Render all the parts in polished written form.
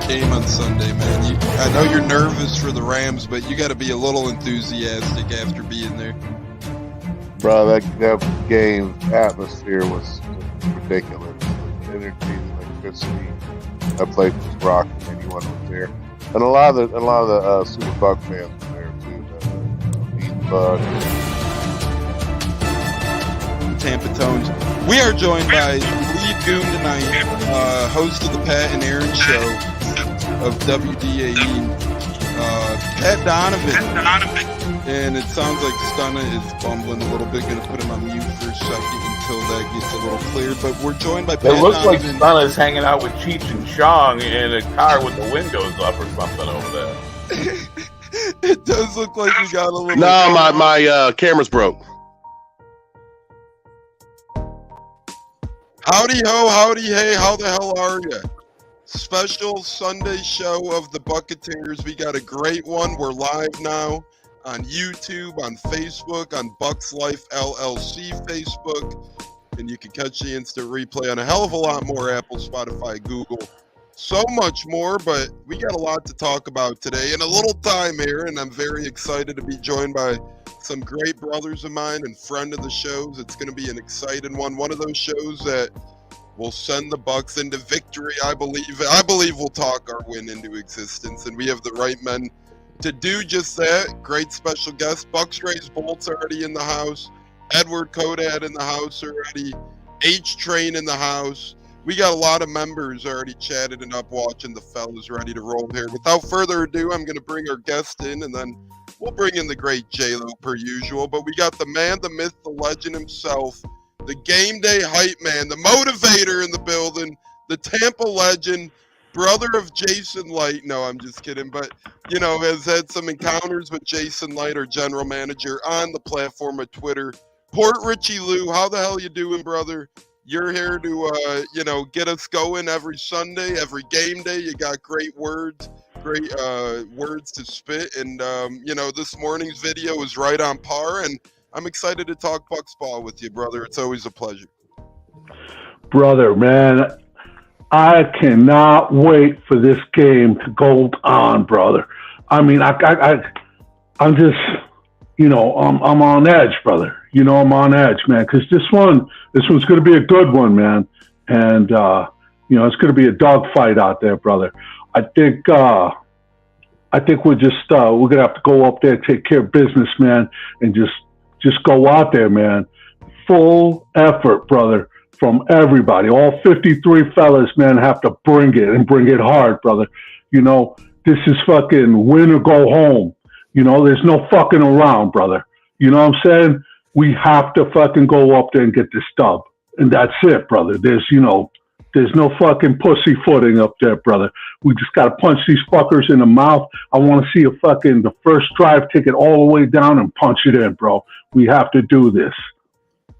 game on Sunday, man. I know you're nervous for the Rams, but you got to be a little enthusiastic after being there. Bro, that game atmosphere was ridiculous. The energy, the electricity. That place was rocking. Anyone was there, and a lot of the Super Bucs fans were there too. The Bucs. Tampa Tones. We are joined by lead goon tonight, host of the Pat and Aaron Show of WDAE, Pat Donovan. And it sounds like Stunna is bumbling a little bit. Going to put him on mute for a second until that gets a little clear. But we're joined by Pat It looks like Donovan. Stunna's hanging out with Cheech and Chong in a car with the windows up or something over there. It does look like we got a little... No, my camera's broke. Howdy ho, howdy hey, how the hell are you? Special Sunday show of the Buccaneers. We got a great one. We're live now on YouTube, on Facebook, on Bucs Life LLC Facebook, and you can catch the instant replay on a hell of a lot more: Apple, Spotify, Google, so much more. But we got a lot to talk about today in a little time here, and I'm very excited to be joined by some great brothers of mine and friend of the shows. It's going to be an exciting one of those shows that will send the Bucs into victory. I believe we'll talk our win into existence, and we have the right men to do just that. Great special guest, Bucs Raised Bolts already in the house, Edward Kodad in the house already, H-Train in the house. We got a lot of members already chatted and up watching the fellas ready to roll here. Without further ado, I'm going to bring our guest in, and then we'll bring in the great J-Lo per usual. But we got the man, the myth, the legend himself, the game day hype man, the motivator in the building, the Tampa legend, brother of Jason Light. No, I'm just kidding. But, you know, has had some encounters with Jason Light, our general manager, on the platform of Twitter. Port Richey Lou, how the hell you doing, brother? You're here to, get us going every Sunday, every game day. You got great words to spit. And, this morning's video is right on par. And I'm excited to talk Bucs ball with you, brother. It's always a pleasure. Brother, man, I cannot wait for this game to go on, brother. I mean, I'm just, I'm on edge, brother. I'm on edge, man, because this one's going to be a good one, man. And, it's going to be a dogfight out there, brother. I think we're going to have to go up there, take care of business, man, and just go out there, man. Full effort, brother, from everybody. All 53 fellas, man, have to bring it and bring it hard, brother. This is fucking win or go home. There's no fucking around, brother. You know what I'm saying? We have to fucking go up there and get this dub. And that's it, brother. There's no fucking pussyfooting up there, brother. We just got to punch these fuckers in the mouth. I want to see the first drive, take it all the way down and punch it in, bro. We have to do this.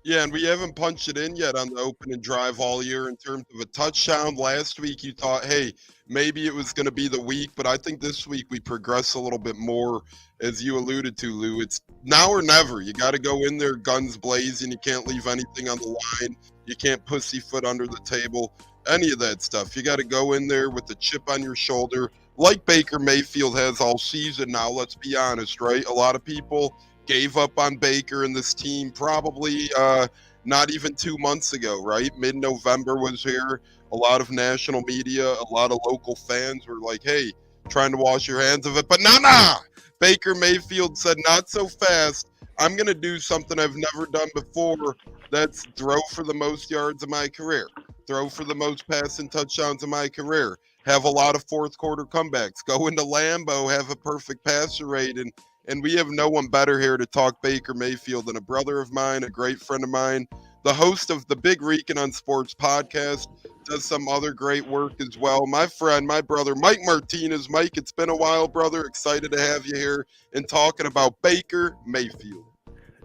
Yeah, and we haven't punched it in yet on the opening drive all year in terms of a touchdown. Last week you thought, hey, maybe it was going to be the week, but I think this week we progress a little bit more, as you alluded to, Lou. It's now or never. You got to go in there guns blazing. You can't leave anything on the line. You can't pussyfoot under the table, any of that stuff. You got to go in there with the chip on your shoulder, like Baker Mayfield has all season now. Let's be honest, right? A lot of people gave up on Baker and this team probably not even 2 months ago, right? Mid-November was here. A lot of national media, a lot of local fans were like, hey, trying to wash your hands of it. But nah. Baker Mayfield said, not so fast. I'm going to do something I've never done before. That's throw for the most yards of my career. Throw for the most passing touchdowns of my career. Have a lot of fourth quarter comebacks. Go into Lambeau, have a perfect passer rate. And we have no one better here to talk Baker Mayfield than a brother of mine, a great friend of mine, the host of the Big Recon on Sports podcast, does some other great work as well. My friend, my brother, Mike Martinez. Mike, it's been a while, brother. Excited to have you here and talking about Baker Mayfield.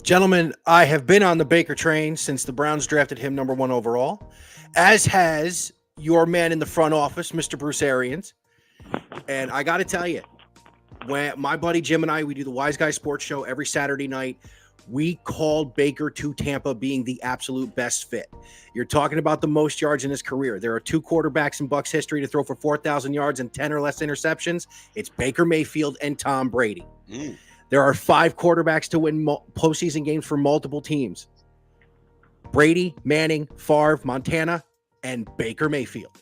Gentlemen, I have been on the Baker train since the Browns drafted him number 1 overall, as has your man in the front office, Mr. Bruce Arians. And I got to tell you, when my buddy Jim and I, we do the Wise Guy Sports Show every Saturday night. We called Baker to Tampa being the absolute best fit. You're talking about the most yards in his career. There are 2 quarterbacks in Bucs history to throw for 4,000 yards and 10 or less interceptions. It's Baker Mayfield and Tom Brady. There are 5 quarterbacks to win postseason games for multiple teams. Brady, Manning, Favre, Montana, and Baker Mayfield.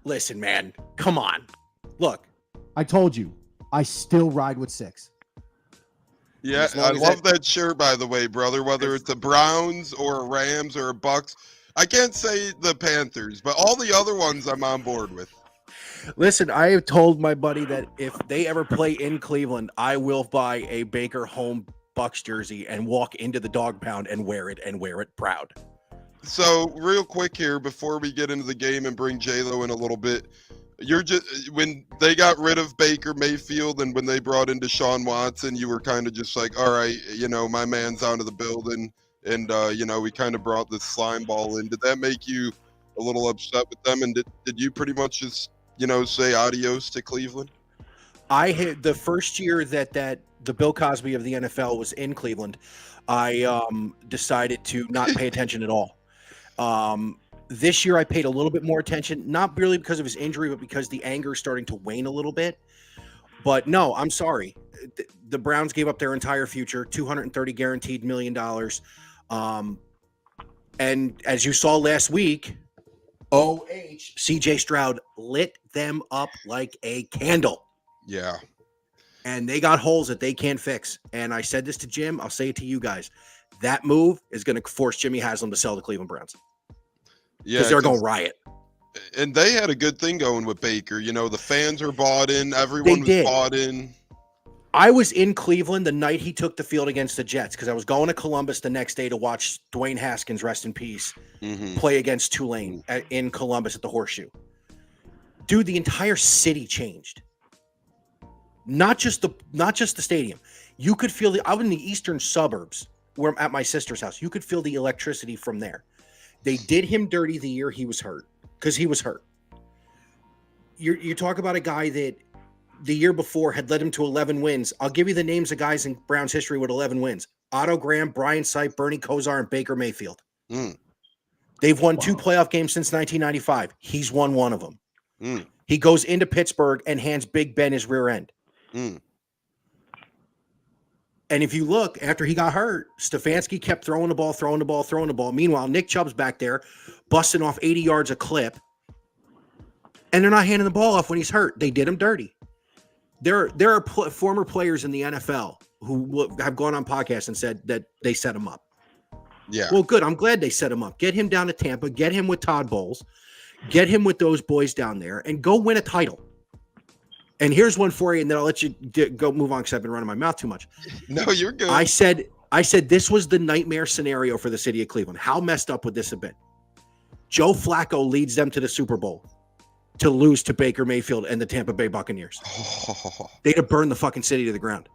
Listen, man, come on. Look. I told you, I still ride with 6. Yeah, I love that shirt, by the way, brother, whether it's a Browns or a Rams or a Bucks. I can't say the Panthers, but all the other ones I'm on board with. Listen, I have told my buddy that if they ever play in Cleveland, I will buy a Baker home Bucks jersey and walk into the dog pound and wear it proud. So real quick here, before we get into the game and bring J-Lo in a little bit, you're just, when they got rid of Baker Mayfield and when they brought in Deshaun Watson, you were kind of just like, all right, you know, my man's out of the building. And, you know, we kind of brought this slime ball in. Did that make you a little upset with them? And did you pretty much just, you know, say adios to Cleveland? I had the first year that the Bill Cosby of the NFL was in Cleveland, I decided to not pay attention at all. This year I paid a little bit more attention, not really because of his injury, but because the anger is starting to wane a little bit. But no, I'm sorry. The Browns gave up their entire future, $230 guaranteed $1 million. And as you saw last week, CJ Stroud lit them up like a candle. Yeah. And they got holes that they can't fix. And I said this to Jim, I'll say it to you guys. That move is going to force Jimmy Haslam to sell the Cleveland Browns. Yeah, because they're going to riot. And they had a good thing going with Baker. You know, the fans were bought in. Everyone was bought in. I was in Cleveland the night he took the field against the Jets because I was going to Columbus the next day to watch Dwayne Haskins, rest in peace, play against Tulane in Columbus at the Horseshoe. Dude, the entire city changed. Not just the stadium. You could feel I was in the eastern suburbs where I'm at my sister's house. You could feel the electricity from there. They did him dirty the year he was hurt because he was hurt. You talk about a guy that the year before had led him to 11 wins. I'll give you the names of guys in Browns history with 11 wins. Otto Graham, Brian Sipe, Bernie Kosar, and Baker Mayfield. They've won 2 playoff games since 1995. He's won one of them. He goes into Pittsburgh and hands Big Ben his rear end. And if you look, after he got hurt, Stefanski kept throwing the ball. Meanwhile, Nick Chubb's back there busting off 80 yards a clip. And they're not handing the ball off when he's hurt. They did him dirty. There are former players in the NFL who have gone on podcasts and said that they set him up. Yeah. Well, good. I'm glad they set him up. Get him down to Tampa. Get him with Todd Bowles. Get him with those boys down there and go win a title. And here's one for you, and then I'll let you go move on because I've been running my mouth too much. No, you're good. I said this was the nightmare scenario for the city of Cleveland. How messed up would this have been? Joe Flacco leads them to the Super Bowl to lose to Baker Mayfield and the Tampa Bay Buccaneers. They'd have burned the fucking city to the ground.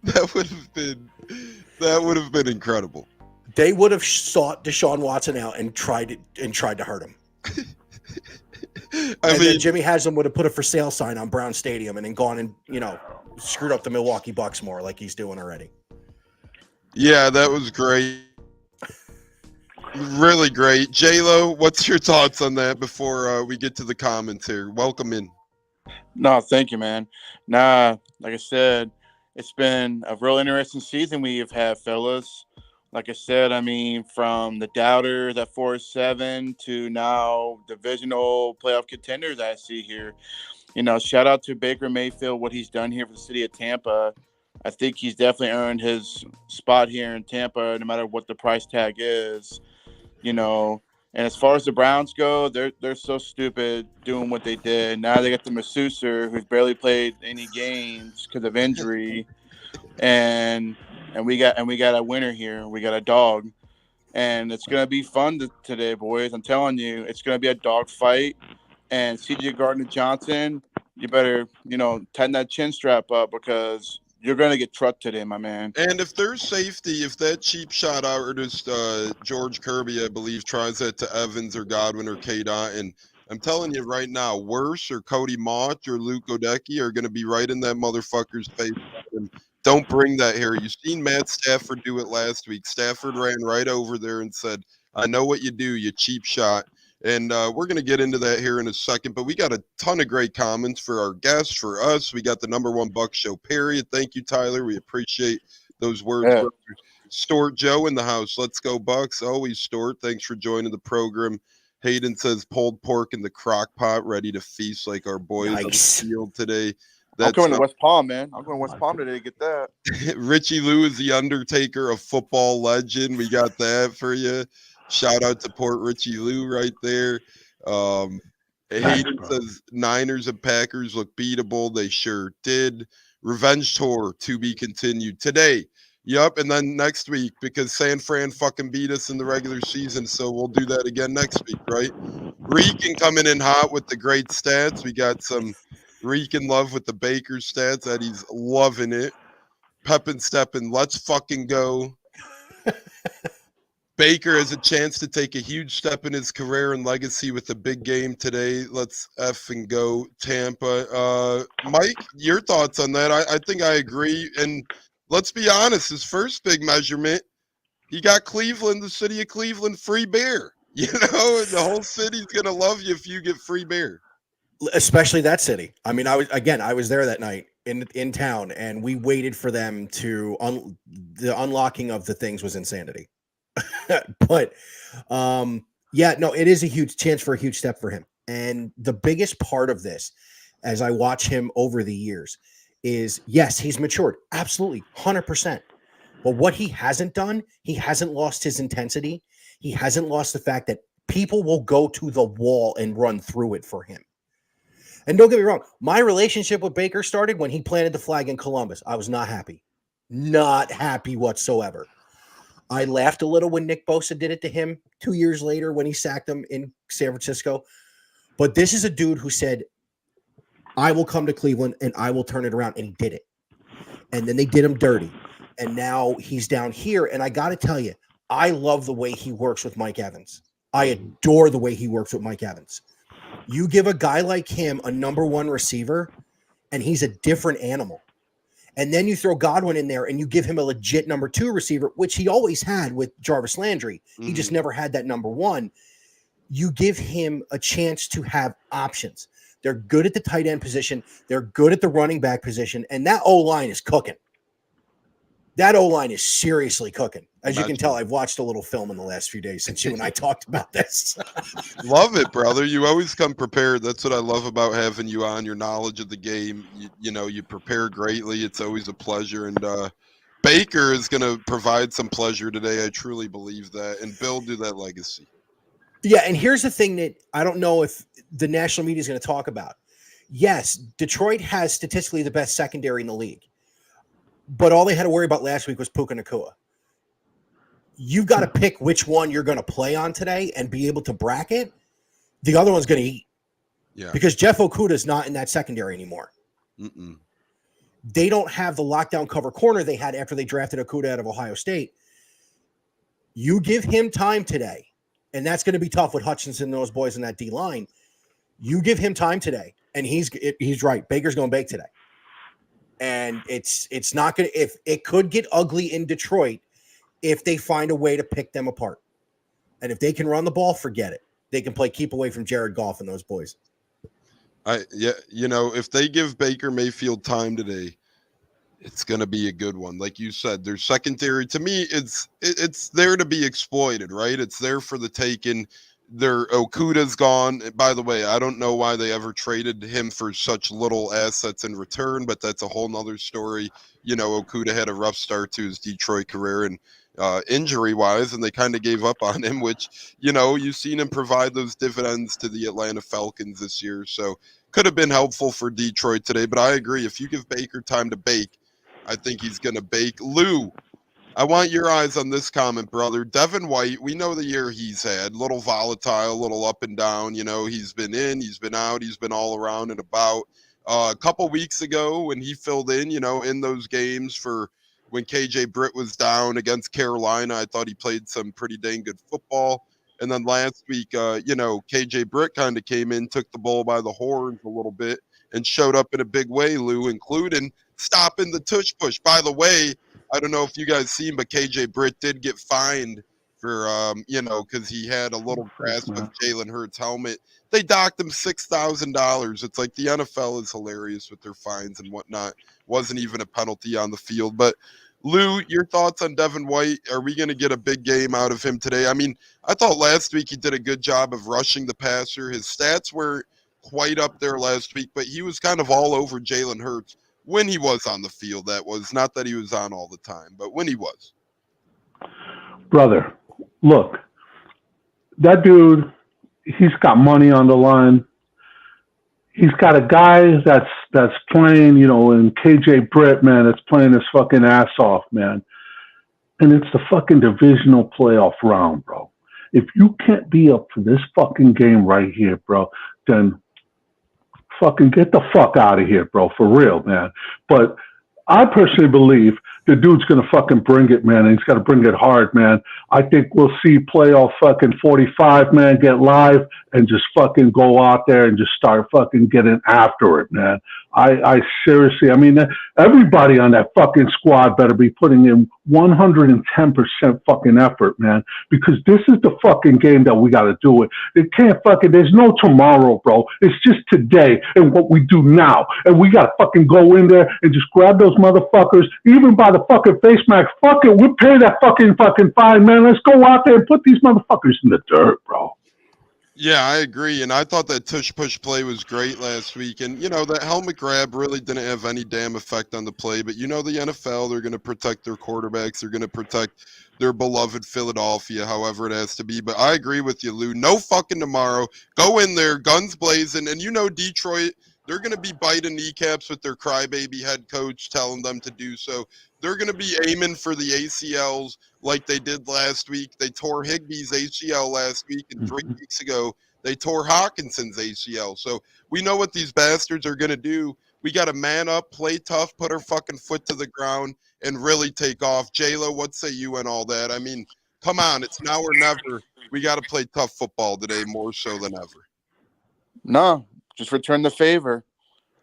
That would have been incredible. They would have sought Deshaun Watson out and tried to hurt him. Then Jimmy Haslam would have put a for sale sign on Brown Stadium and then gone and, screwed up the Milwaukee Bucks more like he's doing already. Yeah, that was great. Really great. J-Lo, what's your thoughts on that before we get to the comments here? Welcome in. No, thank you, man. Nah, like I said, it's been a real interesting season we have had, fellas. Like I said, I mean, from the doubters at 4-7 to now divisional playoff contenders I see here. Shout out to Baker Mayfield, what he's done here for the city of Tampa. I think he's definitely earned his spot here in Tampa, no matter what the price tag is. And as far as the Browns go, they're so stupid doing what they did. Now they got the Masseuse, who's barely played any games because of injury, and we got a winner here. We got a dog, and it's gonna be fun today, boys. I'm telling you, it's gonna be a dog fight. And C.J. Gardner-Johnson, you better tighten that chin strap up because you're gonna get trucked today, my man. And if there's safety, if that cheap shot artist George Kirby, I believe, tries that to Evans or Godwin or K-Dot, and I'm telling you right now, Worse or Cody Mott or Luke Godecki are going to be right in that motherfucker's face and Don't bring that here. You seen Matt Stafford do it last week. Stafford ran right over there and said, I know what you do, you cheap shot. And we're going to get into that here in a second, but we got a ton of great comments for our guests, for us. We got the #1 Bucs show, period. Thank you, Tyler. We appreciate those words. Yeah. Stort Joe in the house. Let's go, Bucs. Always Stort. Thanks for joining the program. Hayden says pulled pork in the crock pot, ready to feast like our boys on the field today. I'm going to West Palm, man. I'm going to West Palm today to get that. Richey Lou is the Undertaker of football legend. We got that for you. Shout out to Port Richey Lou right there. Hayden says Niners and Packers look beatable. They sure did. Revenge tour to be continued today. Yep, and then next week, because San Fran fucking beat us in the regular season, so we'll do that again next week, right? Reekin coming in hot with the great stats. We got some Reekin love with the Baker stats. Eddie's loving it. Pep and Steppin', let's fucking go. Baker has a chance to take a huge step in his career and legacy with the big game today. Let's effing go, Tampa. Mike, your thoughts on that? I think I agree. And let's be honest, his first big measurement, he got Cleveland, the city of Cleveland, free beer. You know, the whole city's going to love you if you get free beer. Especially that city. I mean, I was there that night in town, and we waited for them to the unlocking of the things was insanity. But yeah, no, it is a huge chance for a huge step for him. And the biggest part of this, as I watch him over the years, is yes, he's matured. Absolutely, 100%. But what he hasn't done, he hasn't lost his intensity. He hasn't lost the fact that people will go to the wall and run through it for him. And don't get me wrong, my relationship with Baker started when he planted the flag in Columbus. I was not happy. Not happy whatsoever. I laughed a little when Nick Bosa did it to him 2 years later when he sacked him in San Francisco. But this is a dude who said, I will come to Cleveland and I will turn it around. And he did it. And then they did him dirty. And now he's down here. And I got to tell you, I love the way he works with Mike Evans. I adore the way he works with Mike Evans. You give a guy like him a #1 receiver, and he's a different animal. And then you throw Godwin in there and you give him a legit #2 receiver, which he always had with Jarvis Landry. He just never had that #1. You give him a chance to have options. They're good at the tight end position. They're good at the running back position. And that O-line is cooking. That O-line is seriously cooking. As you can tell, I've watched a little film in the last few days since you and I talked about this. Love it, brother. You always come prepared. That's what I love about having you on, your knowledge of the game. You know, you prepare greatly. It's always a pleasure. And Baker is going to provide some pleasure today. I truly believe that. And build to that legacy. Yeah, and here's the thing that I don't know if the national media is going to talk about. Yes, Detroit has statistically the best secondary in the league. But all they had to worry about last week was Puka Nacua. You've got to pick which one you're going to play on today and be able to bracket. The other one's going to eat. Yeah. Because Jeff Okuda's not in that secondary anymore. Mm-mm. They don't have the lockdown cover corner they had after they drafted Okuda out of Ohio State. You give him time today, and that's going to be tough with Hutchinson and those boys in that D-line. You give him time today, and he's right. Baker's going to bake today. And it's not going to – if it could get ugly in Detroit if they find a way to pick them apart. And if they can run the ball, forget it. They can play keep away from Jared Goff and those boys. You know, if they give Baker Mayfield time today, it's going to be a good one. Like you said, their secondary, to me, it's there to be exploited, right? It's there for the taking. Their Okuda's gone. By the way, I don't know why they ever traded him for such little assets in return, but that's a whole nother story. You know, Okuda had a rough start to his Detroit career and injury-wise, and they kind of gave up on him, which, you know, you've seen him provide those dividends to the Atlanta Falcons this year. So could have been helpful for Detroit today, but I agree. If you give Baker time to bake, I think he's going to bake. Lou, I want your eyes on this comment, brother. Devin White, we know the year he's had. Little volatile, little up and down. You know, he's been in, he's been out, he's been all around and about. A couple weeks ago when he filled in, you know, in those games for when KJ Britt was down against Carolina, I thought he played some pretty dang good football. And then last week, you know, KJ Britt kind of came in, took the bull by the horns a little bit, and showed up in a big way, Lou, including stopping the tush push. By the way, I don't know if you guys seen, but KJ Britt did get fined for, because he had a little grasp of Jalen Hurts' helmet. They docked him $6,000. It's like the NFL is hilarious with their fines and whatnot. Wasn't even a penalty on the field. But Lou, your thoughts on Devin White? Are we going to get a big game out of him today? I mean, I thought last week he did a good job of rushing the passer. His stats were quite up there last week, but he was kind of all over Jalen Hurts when he was on the field. That was not that he was on all the time, but when he was. Brother, look, that dude, he's got money on the line. He's got a guy that's playing, in KJ Britt, man, that's playing his fucking ass off, man. And it's the fucking divisional playoff round, bro. If you can't be up for this fucking game right here, bro, then fucking get the fuck out of here, bro, for real, man. But I personally believe the dude's going to fucking bring it, man, and he's got to bring it hard, man. I think we'll see playoff fucking 45, man, get live and just fucking go out there and just start fucking getting after it, man. I seriously, I mean, everybody on that fucking squad better be putting in 110% fucking effort, man, because this is the fucking game that we got to do it. It can't fucking, there's no tomorrow, bro. It's just today and what we do now. And we got to fucking go in there and just grab those motherfuckers, even by the fucking face mask. Fuck it, we'll pay that fucking fine, man. Let's go out there and put these motherfuckers in the dirt, bro. Yeah, I agree. And I thought that tush push play was great last week. And, that helmet grab really didn't have any damn effect on the play. But, the NFL, they're going to protect their quarterbacks. They're going to protect their beloved Philadelphia, however it has to be. But I agree with you, Lou. No fucking tomorrow. Go in there, guns blazing. And, Detroit, they're going to be biting kneecaps with their crybaby head coach telling them to do so. They're going to be aiming for the ACLs like they did last week. They tore Higbee's ACL last week, and 3 weeks ago, they tore Hawkinson's ACL. So we know what these bastards are going to do. We got to man up, play tough, put our fucking foot to the ground, and really take off. J-Lo, what say you and all that? I mean, come on. It's now or never. We got to play tough football today more so than ever. No, just return the favor.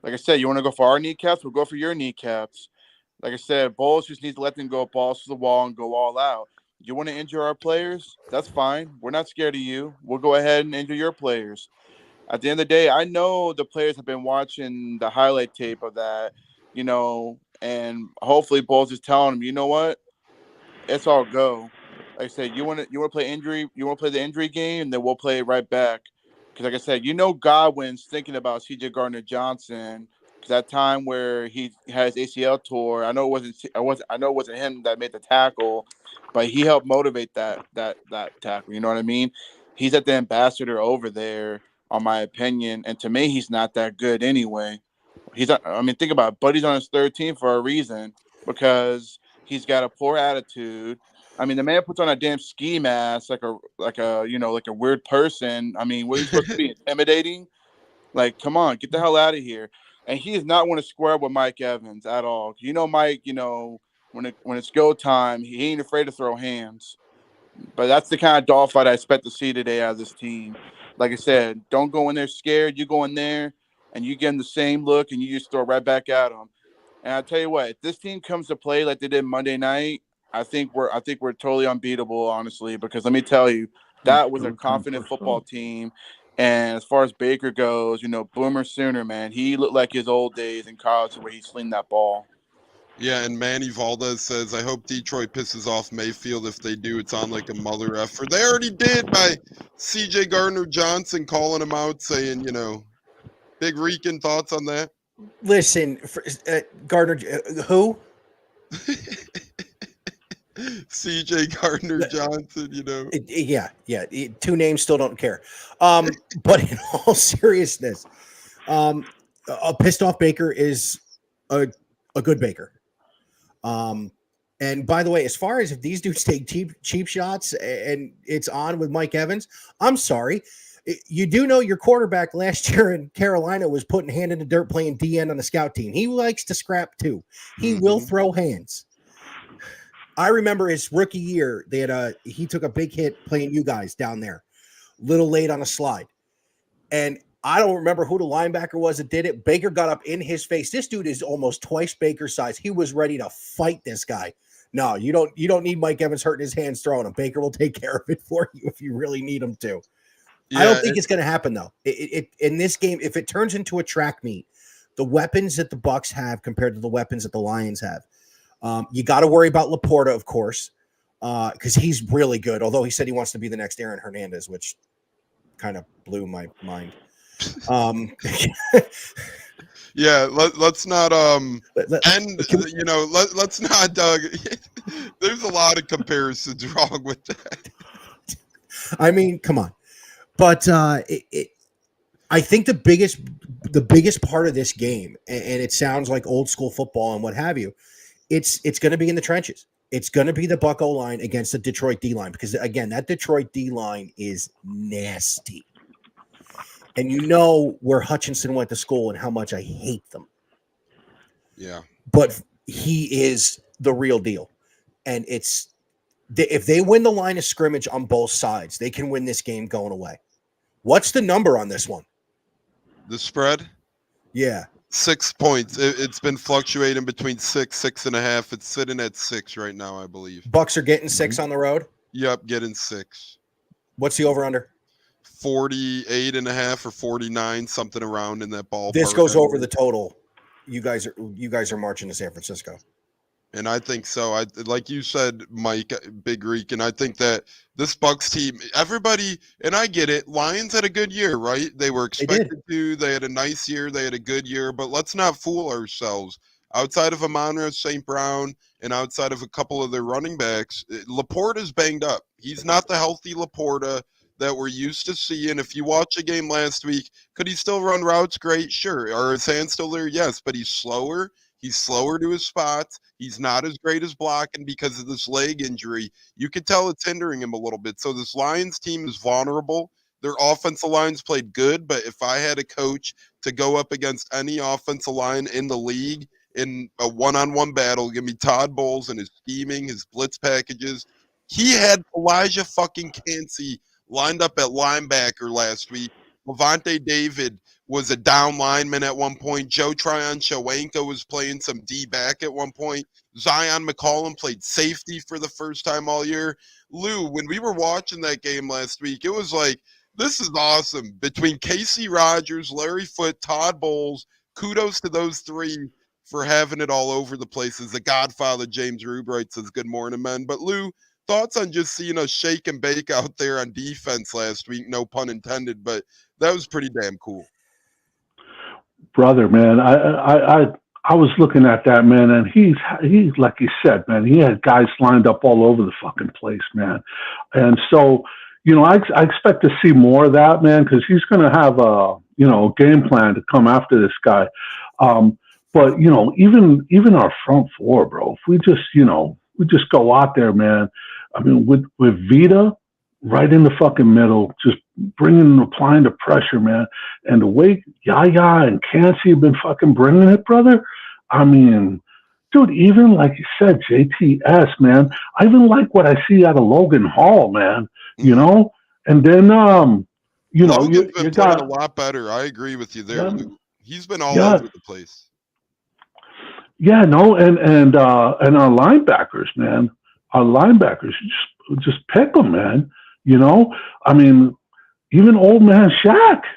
Like I said, you want to go for our kneecaps? We'll go for your kneecaps. Like I said, Bulls just need to let them go balls to the wall and go all out. You want to injure our players? That's fine. We're not scared of you. We'll go ahead and injure your players. At the end of the day, I know the players have been watching the highlight tape of that, and hopefully Bulls is telling them, you know what? It's all go. Like I said, you want to play injury, you want to play the injury game, then we'll play it right back. Because like I said, Godwin's thinking about C.J. Gardner-Johnson. That time where he had his ACL tour, I know it wasn't him that made the tackle, but he helped motivate that tackle. You know what I mean? He's at the ambassador over there, on my opinion, and to me, he's not that good anyway. Think about it. Buddy's on his third team for a reason because he's got a poor attitude. I mean, the man puts on a damn ski mask like a weird person. I mean, what are you supposed to be, intimidating? Like, come on, get the hell out of here. And he does not want to square up with Mike Evans at all. Mike, when it's go time, he ain't afraid to throw hands. But that's the kind of dog fight I expect to see today out of this team. Like I said, don't go in there scared. You go in there and you give them the same look and you just throw right back at them. And I tell you what, if this team comes to play like they did Monday night, I think we're totally unbeatable, honestly. Because let me tell you, that was a confident football team. And as far as Baker goes, Boomer Sooner, man, he looked like his old days in college where he slinged that ball. Yeah, and Manny Valdez says, I hope Detroit pisses off Mayfield. If they do, it's on like a mother effer. They already did by C.J. Gardner-Johnson calling him out, saying, Big Rican, thoughts on that? Listen, Gardner, who? C.J. Gardner-Johnson, Yeah. Two names, still don't care. But in all seriousness, a pissed off Baker is a good Baker. And by the way, as far as if these dudes take cheap shots and it's on with Mike Evans, I'm sorry. You do know your quarterback last year in Carolina was putting hand in the dirt playing DN on the scout team. He likes to scrap too. He will throw hands. I remember his rookie year, he took a big hit playing you guys down there, little late on a slide. And I don't remember who the linebacker was that did it. Baker got up in his face. This dude is almost twice Baker's size. He was ready to fight this guy. No, you don't need Mike Evans hurting his hands throwing him. Baker will take care of it for you if you really need him to. Yeah, I don't think it's going to happen though. In this game, if it turns into a track meet, the weapons that the Bucs have compared to the weapons that the Lions have, you got to worry about Laporta, of course, because he's really good. Although he said he wants to be the next Aaron Hernandez, which kind of blew my mind. Yeah, let's not let's not there's a lot of comparisons wrong with that. I mean, come on. But I think the biggest part of this game, and it sounds like old school football and what have you, it's going to be in the trenches. It's going to be the Buc O-line against the Detroit D-line, because again, that Detroit D-line is nasty. And you know where Hutchinson went to school and how much I hate them. Yeah. But he is the real deal. And if they win the line of scrimmage on both sides, they can win this game going away. What's the number on this one? The spread? Yeah. 6 points. It's been fluctuating between 6.5. It's sitting at 6 right now, I believe. Bucs are getting 6 on the road? Yep, getting 6. What's the over-under? 48.5 or 49, something around in that ballpark. This goes over the total. You guys are marching to San Francisco. And I think so. I like you said, Mike, Big Reek, and I think that this Bucs team, everybody, and I get it, Lions had a good year, right? They were expected to. They had a nice year. They had a good year. But let's not fool ourselves. Outside of Amon-Ra St. Brown and outside of a couple of their running backs, Laporta's banged up. He's not the healthy Laporta that we're used to seeing. If you watch a game last week, could he still run routes? Great, sure. Are his hands still there? Yes, but he's slower. He's slower to his spots. He's not as great as blocking because of this leg injury. You can tell it's hindering him a little bit. So this Lions team is vulnerable. Their offensive line's played good, but if I had a coach to go up against any offensive line in the league in a one-on-one battle, give me Todd Bowles and his scheming, his blitz packages. He had Elijah fucking Cansey lined up at linebacker last week. Levante David was a down lineman at one point. Joe Tryon-Shoyinka was playing some D-back at one point. Zion McCollum played safety for the first time all year. Lou, when we were watching that game last week, it was like, this is awesome. Between Casey Rogers, Larry Foote, Todd Bowles, kudos to those three for having it all over the place. As the Godfather, James Rubright, says, good morning, men. But Lou, thoughts on just seeing us shake and bake out there on defense last week? No pun intended, but that was pretty damn cool. Brother, man, I was looking at that, man, and he's like you said, man, he had guys lined up all over the fucking place, man. And so, you know, I expect to see more of that, man, because he's going to have a game plan to come after this guy. But you know, even our front four, bro, if we just go out there, man. I mean, with Vita right in the fucking middle, just applying the pressure, man. And the way Yaya and Cansey have been fucking bringing it, brother. I mean, dude, even like you said, JTS, man. I even like what I see out of Logan Hall, man. You know, and then you got a lot better. I agree with you there. Yeah, he's been all over the place. Yeah, no, and our linebackers, man. Our linebackers just pick them, man. You know, I mean, even old man Shaq's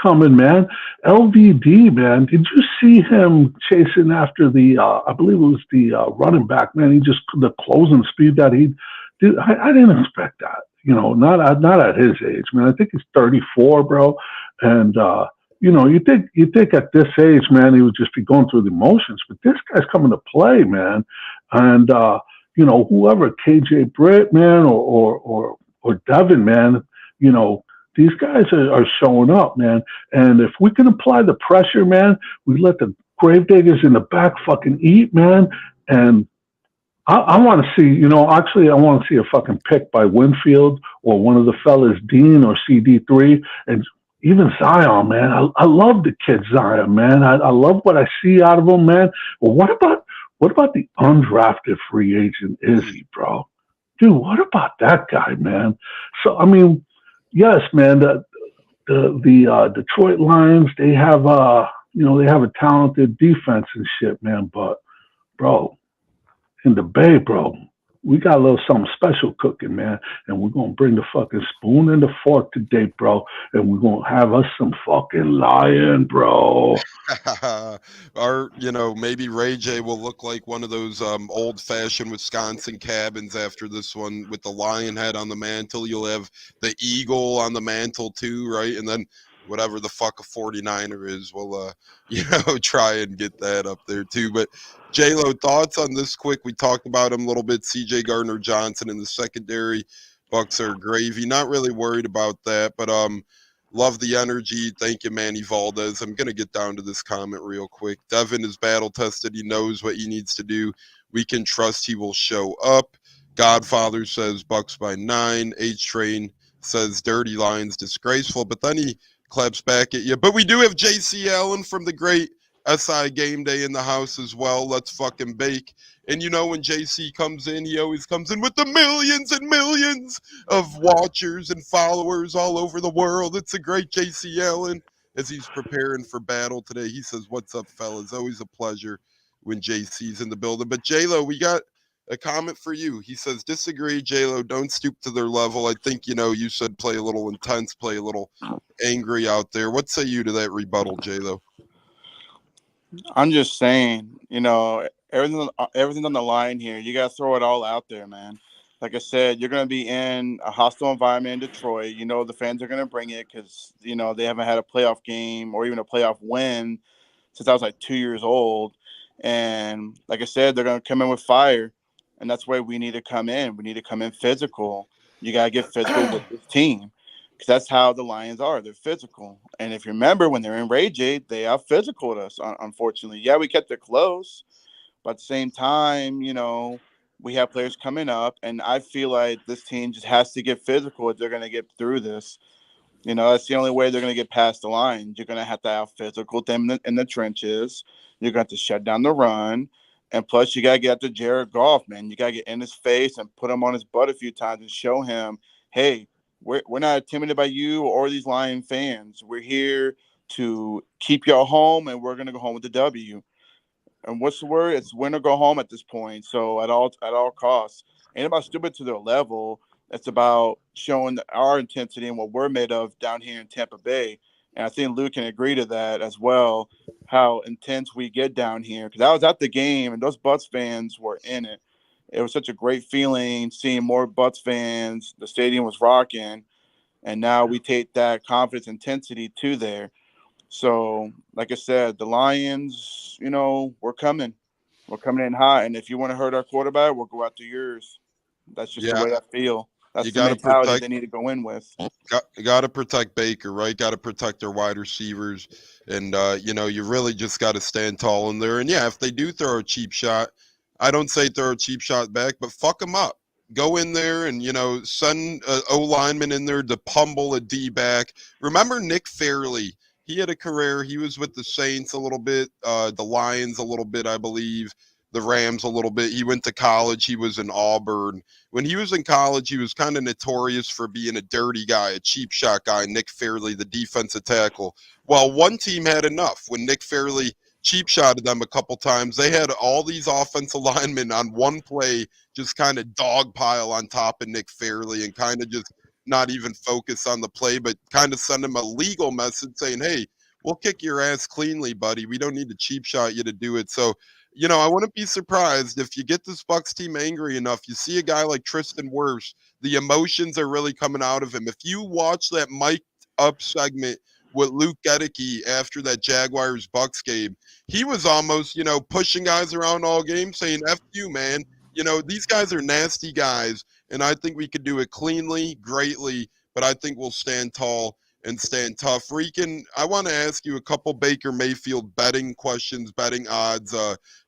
coming, man. LVD, man. Did you see him chasing after the? I believe it was the running back, man. The closing speed that he did. I didn't expect that. You know, not at his age, man. I think he's 34, bro, and. You know, you think at this age, man, he would just be going through the motions, but this guy's coming to play, man. And you know, whoever, KJ Britt, man, or Devin, man, you know, these guys are showing up, man. And if we can apply the pressure, man, we let the gravediggers in the back fucking eat, man. And I want to see, you know, actually, I want to see a fucking pick by Winfield or one of the fellas, Dean or CD3, and even Zion, man. I love the kid Zion, man. I love what I see out of him, man. But what about the undrafted free agent Izzy, bro? Dude, what about that guy, man? So I mean, yes, man, the Detroit Lions, they have they have a talented defense and shit, man. But bro, in the Bay, bro, we got a little something special cooking, man. And we're gonna bring the fucking spoon and the fork today, bro. And we're gonna have us some fucking lion, bro. Or, maybe Ray J will look like one of those old-fashioned Wisconsin cabins after this one with the lion head on the mantle. You'll have the eagle on the mantle too, right? And then whatever the fuck a 49er is, we'll, try and get that up there too. But J-Lo, thoughts on this quick? We talked about him a little bit. C.J. Gardner-Johnson in the secondary. Bucks are gravy. Not really worried about that, but love the energy. Thank you, Manny Valdez. I'm going to get down to this comment real quick. Devin is battle-tested. He knows what he needs to do. We can trust he will show up. Godfather says Bucks by 9. H-Train says Dirty Lions disgraceful. But then he claps back at you. But we do have J.C. Allen from the great SI Game Day in the house as well. Let's fucking bake. And when JC comes in, he always comes in with the millions and millions of watchers and followers all over the world. It's a great JC Allen as he's preparing for battle today. He says, "What's up, fellas?" Always a pleasure when JC's in the building. But J-Lo, we got a comment for you. He says, "Disagree, J-Lo. Don't stoop to their level." I think, you said play a little intense, play a little angry out there. What say you to that rebuttal, J-Lo? I'm just saying, everything's on the line here. You got to throw it all out there, man. Like I said, you're going to be in a hostile environment in Detroit. The fans are going to bring it because, they haven't had a playoff game or even a playoff win since I was like 2 years old. And like I said, they're going to come in with fire. And that's why we need to come in. We need to come in physical. You got to get physical with this team. Because that's how the Lions are. They're physical. And if you remember, when they're in Ray J, they are physical to us, unfortunately. Yeah, we kept it close. But at the same time, we have players coming up. And I feel like this team just has to get physical if they're going to get through this. That's the only way they're going to get past the line. You're going to have to have physical them in the trenches. You're going to have to shut down the run. And plus, you got to get after Jared Goff, man. You got to get in his face and put him on his butt a few times and show him, hey, we're not intimidated by you or these Lion fans. We're here to keep y'all home, and we're going to go home with the W. And what's the word? It's win or go home at this point. So at all costs. Ain't about stupid to their level. It's about showing our intensity and what we're made of down here in Tampa Bay. And I think Luke can agree to that as well, how intense we get down here. Because I was at the game, and those Bucs fans were in it. It was such a great feeling seeing more Bucs fans. The stadium was rocking, and now we take that confidence, intensity to there. So, like I said, the Lions, we're coming. We're coming in hot, and if you want to hurt our quarterback, we'll go after yours. That's just the way I feel. That's the mentality they need to go in with. Got to protect Baker, right? Got to protect their wide receivers. And, you really just got to stand tall in there. And, yeah, if they do throw a cheap shot, I don't say throw a cheap shot back, but fuck them up. Go in there and, send an O-lineman in there to pummel a D-back. Remember Nick Fairley? He had a career. He was with the Saints a little bit, the Lions a little bit, I believe, the Rams a little bit. He went to college. He was in Auburn. When he was in college, he was kind of notorious for being a dirty guy, a cheap shot guy, Nick Fairley, the defensive tackle. Well, one team had enough. When Nick Fairley cheap shotted them a couple times, they had all these offensive linemen on one play just kind of dogpile on top of Nick Fairley and kind of just not even focus on the play, but kind of send him a legal message saying, hey, we'll kick your ass cleanly, buddy. We don't need to cheap shot you to do it. So, I wouldn't be surprised if you get this Bucs team angry enough. You see a guy like Tristan Wirfs, the emotions are really coming out of him. If you watch that mic'd up segment with Luke Gedeke after that Jaguars-Bucs game, he was almost, pushing guys around all game saying, F you, man. These guys are nasty guys, and I think we could do it cleanly, greatly, but I think we'll stand tall and stand tough. Rican, I want to ask you a couple Baker Mayfield betting questions, betting odds.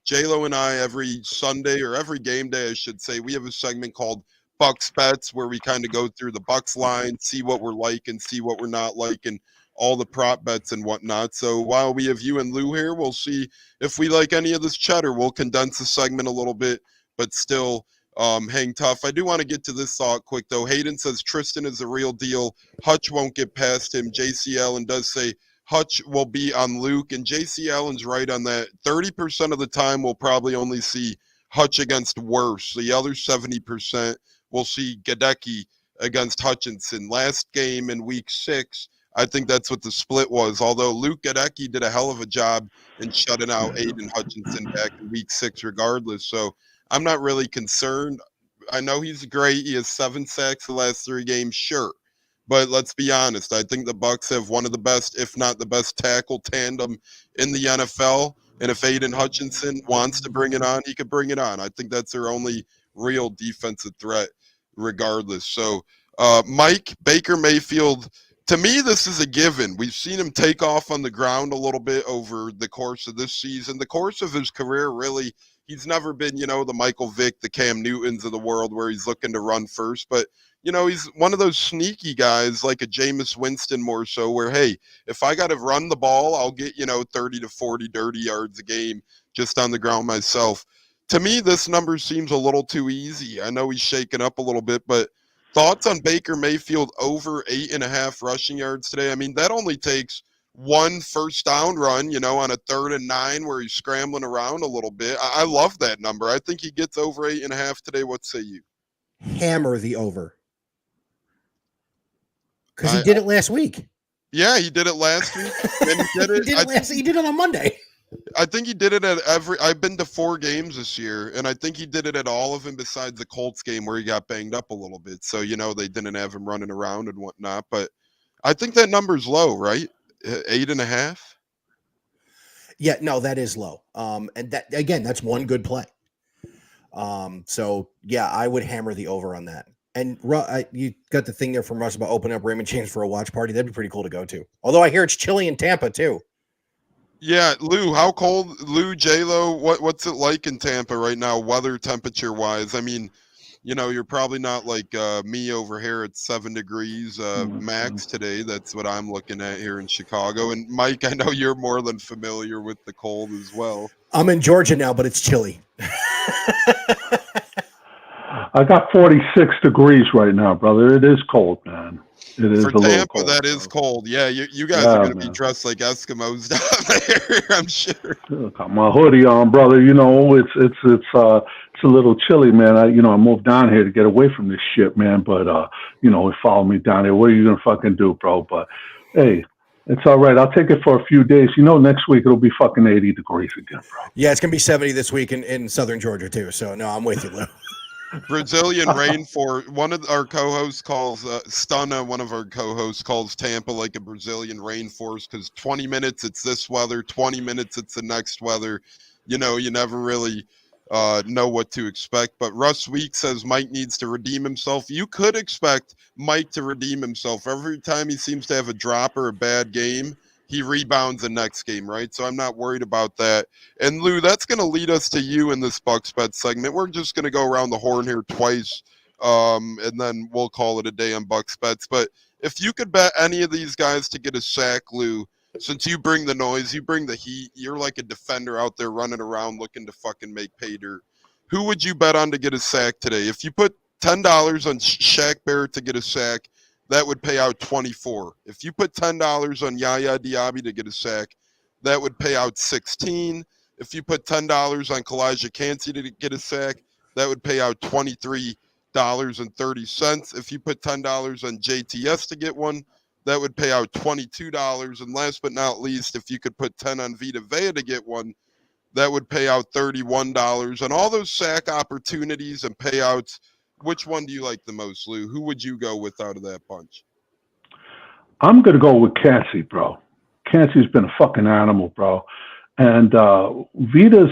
J-Lo and I, every Sunday or every game day, I should say, we have a segment called Bucs Bets where we kind of go through the Bucs line, see what we're like and see what we're not like, and all the prop bets and whatnot. So while we have you and Lou here, we'll see if we like any of this cheddar. We'll condense the segment a little bit, but still hang tough. I do want to get to this thought quick, though. Hayden says Tristan is the real deal. Hutch won't get past him. JC Allen does say Hutch will be on Luke, and JC Allen's right on that. 30% of the time we'll probably only see Hutch against worse. The other 70% we'll see Gadecki against Hutchinson. Last game in week 6, I think that's what the split was, although Luke Gadecki did a hell of a job in shutting out Aiden Hutchinson back in week 6 regardless. So I'm not really concerned. I know he's great. He has 7 sacks the last 3 games, sure. But let's be honest. I think the Bucs have one of the best, if not the best, tackle tandem in the NFL. And if Aiden Hutchinson wants to bring it on, he could bring it on. I think that's their only real defensive threat regardless. So, Mike, Baker Mayfield, to me, this is a given. We've seen him take off on the ground a little bit over the course of this season. The course of his career, really, he's never been, the Michael Vick, the Cam Newtons of the world where he's looking to run first. But, he's one of those sneaky guys like a Jameis Winston more so where, hey, if I got to run the ball, I'll get, 30 to 40 dirty yards a game just on the ground myself. To me, this number seems a little too easy. I know he's shaken up a little bit, but thoughts on Baker Mayfield over 8.5 rushing yards today? I mean, that only takes one first down run, on a 3rd and 9 where he's scrambling around a little bit. I love that number. I think he gets over 8.5 today. What say you? Hammer the over. Because he did it last week. Yeah, he did it last week. And he did it on Monday. I think he did it at I've been to 4 games this year, and I think he did it at all of them besides the Colts game where he got banged up a little bit. So, they didn't have him running around and whatnot. But I think that number's low, right? 8.5? Yeah, no, that is low. And that, again, that's one good play. So, yeah, I would hammer the over on that. And you got the thing there from Russ about opening up Raymond James for a watch party. That'd be pretty cool to go to. Although I hear it's chilly in Tampa, too. Yeah, Lou, how cold? Lou, J-Lo, what's it like in Tampa right now, weather temperature-wise? I mean, you're probably not like me over here at 7 degrees max today. That's what I'm looking at here in Chicago. And, Mike, I know you're more than familiar with the cold as well. I'm in Georgia now, but it's chilly. I got 46 degrees right now, brother. It is cold, man. It is for a little Tampa, cold. that is cold. Yeah, you guys are going to be dressed like Eskimos down there, I'm sure. Got my hoodie on, brother. It's a little chilly, man. I moved down here to get away from this shit, man. But it followed me down here. What are you gonna fucking do, bro? But hey, it's all right. I'll take it for a few days. Next week it'll be fucking 80 degrees again, bro. Yeah, it's gonna be 70 this week in southern Georgia too. So no, I'm with you, Lou. Brazilian rainforest. One of our co-hosts calls Stunna. One of our co-hosts calls Tampa like a Brazilian rainforest because 20 minutes it's this weather, 20 minutes it's the next weather. You never really know what to expect. But Russ Week says Mike needs to redeem himself. You could expect Mike to redeem himself every time he seems to have a drop or a bad game. He rebounds the next game, right? So I'm not worried about that. And Lou, that's going to lead us to you in this Bucs Bet segment. We're just going to go around the horn here twice, and then we'll call it a day on Bucs Bets. But if you could bet any of these guys to get a sack, Lou, since you bring the noise, you bring the heat, you're like a defender out there running around looking to fucking make pay dirt. Who would you bet on to get a sack today? If you put $10 on Shaq Barrett to get a sack, that would pay out 24. If you put $10 on Yaya Diaby to get a sack, that would pay out 16. If you put $10 on Kalijah Cansey to get a sack, that would pay out $23.30. If you put $10 on JTS to get one, that would pay out $22. And last but not least, if you could put 10 on Vita Vea to get one, that would pay out $31. And all those sack opportunities and payouts, which one do you like the most, Lou? Who would you go with out of that bunch? I'm going to go with Cansey, bro. Cansey's been a fucking animal, bro. And Vita's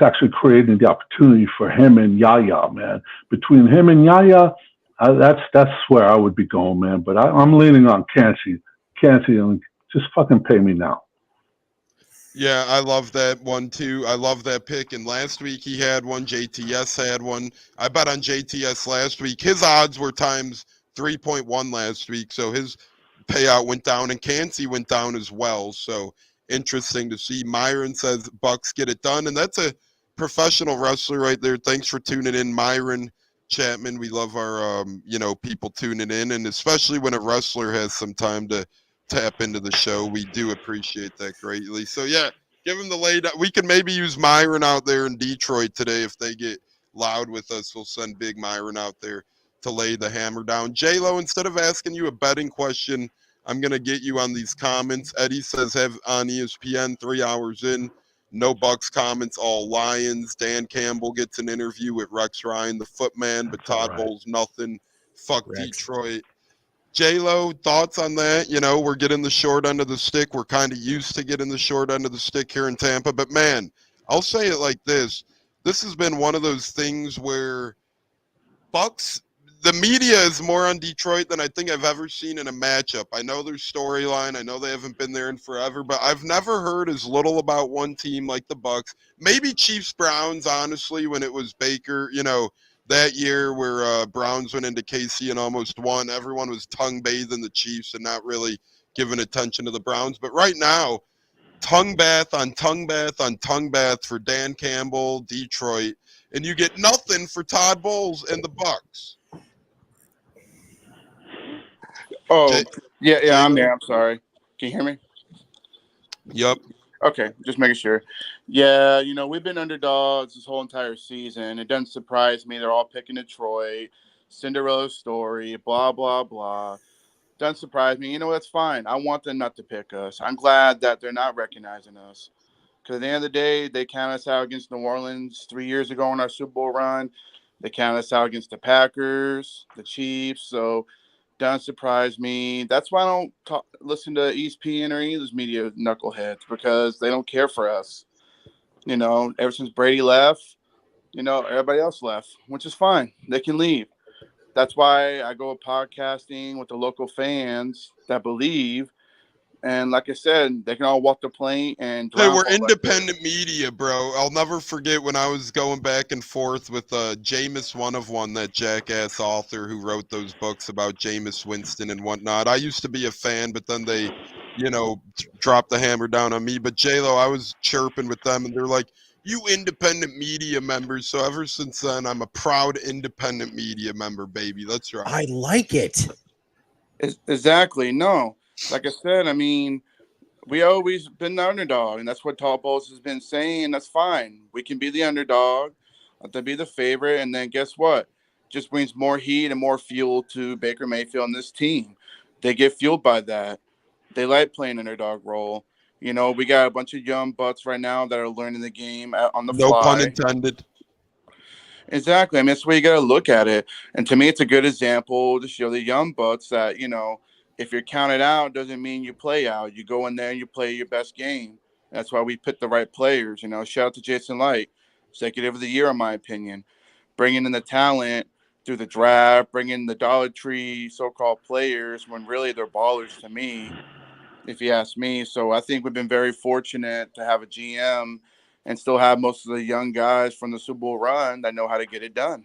actually creating the opportunity for him and Yaya, man. Between him and Yaya, that's where I would be going, man. But I'm leaning on Cansey. Cansey, just fucking pay me now. Yeah, I love that one too. I love that pick. And last week he had one. JTS had one. I bet on JTS last week. His odds were times 3.1 last week, so his payout went down, and Cansey went down as well. So interesting to see. Myron says Bucks get it done, and that's a professional wrestler right there. Thanks for tuning in, Myron Chapman. We love our, people tuning in, and especially when a wrestler has some time to tap into the show. We do appreciate that greatly. So, yeah, give him the lay down. We can maybe use Myron out there in Detroit today if they get loud with us. We'll send Big Myron out there to lay the hammer down. J-Lo, instead of asking you a betting question, I'm going to get you on these comments. Eddie says have on ESPN 3 hours in. No Bucks comments, all Lions. Dan Campbell gets an interview with Rex Ryan, the footman, but Todd Bowles, nothing. Fuck Rex. Detroit. J-Lo, thoughts on that? We're getting the short end of the stick. We're kind of used to getting the short end of the stick here in Tampa. But, man, I'll say it like this. This has been one of those things where Bucks, the media is more on Detroit than I think I've ever seen in a matchup. I know there's storyline. I know they haven't been there in forever, but I've never heard as little about one team like the Bucks. Maybe Chiefs-Browns, honestly, when it was Baker, that year where Browns went into KC and almost won. Everyone was tongue-bathing the Chiefs and not really giving attention to the Browns. But right now, tongue bath on tongue bath on tongue bath for Dan Campbell, Detroit, and you get nothing for Todd Bowles and the Bucks. Oh, yeah, I'm there. I'm sorry. Can you hear me? Yep. Okay, just making sure. Yeah, we've been underdogs this whole entire season. It doesn't surprise me. They're all picking Detroit, Cinderella story, blah, blah, blah. Doesn't surprise me. That's fine. I want them not to pick us. I'm glad that they're not recognizing us. Because at the end of the day, they counted us out against New Orleans 3 years ago in our Super Bowl run. They counted us out against the Packers, the Chiefs. So doesn't surprise me. That's why I don't listen to ESPN or any of those media knuckleheads, because they don't care for us. Ever since Brady left, everybody else left, which is fine. They can leave. That's why I go podcasting with the local fans that believe. And like I said, they can all walk the plane and hey, we're independent media, bro. I'll never forget when I was going back and forth with Jameis One of One, that jackass author who wrote those books about Jameis Winston and whatnot. I used to be a fan, but then they, dropped the hammer down on me. But J-Lo, I was chirping with them, and they're like, you independent media members. So ever since then, I'm a proud independent media member, baby. That's right. I like it. Exactly. No. Like I said, we always been the underdog, and that's what Todd Bowles has been saying. That's fine. We can be the underdog, to be the favorite, and then guess what? Just brings more heat and more fuel to Baker Mayfield and this team. They get fueled by that. They like playing underdog role. We got a bunch of young butts right now that are learning the game on the fly. No pun intended. Exactly. That's the way you got to look at it. And to me, it's a good example to show the young butts that, if you're counted out, doesn't mean you play out. You go in there and you play your best game. That's why we pick the right players. Shout out to Jason Light, Executive of the Year, in my opinion. Bringing in the talent through the draft, bringing the Dollar Tree so-called players when really they're ballers to me, if you ask me. So I think we've been very fortunate to have a GM and still have most of the young guys from the Super Bowl run that know how to get it done.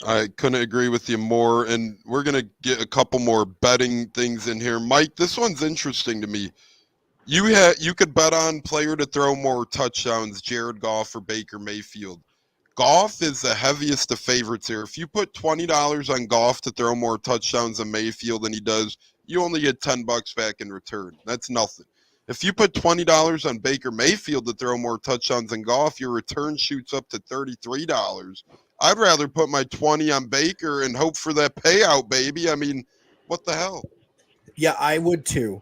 I couldn't agree with you more, and we're going to get a couple more betting things in here. Mike, this one's interesting to me. You could bet on player to throw more touchdowns, Jared Goff or Baker Mayfield. Goff is the heaviest of favorites here. If you put $20 on Goff to throw more touchdowns than Mayfield than he does, you only get $10 back in return. That's nothing. If you put $20 on Baker Mayfield to throw more touchdowns than Goff, your return shoots up to $33. I'd rather put my 20 on Baker and hope for that payout, baby. What the hell? Yeah, I would too.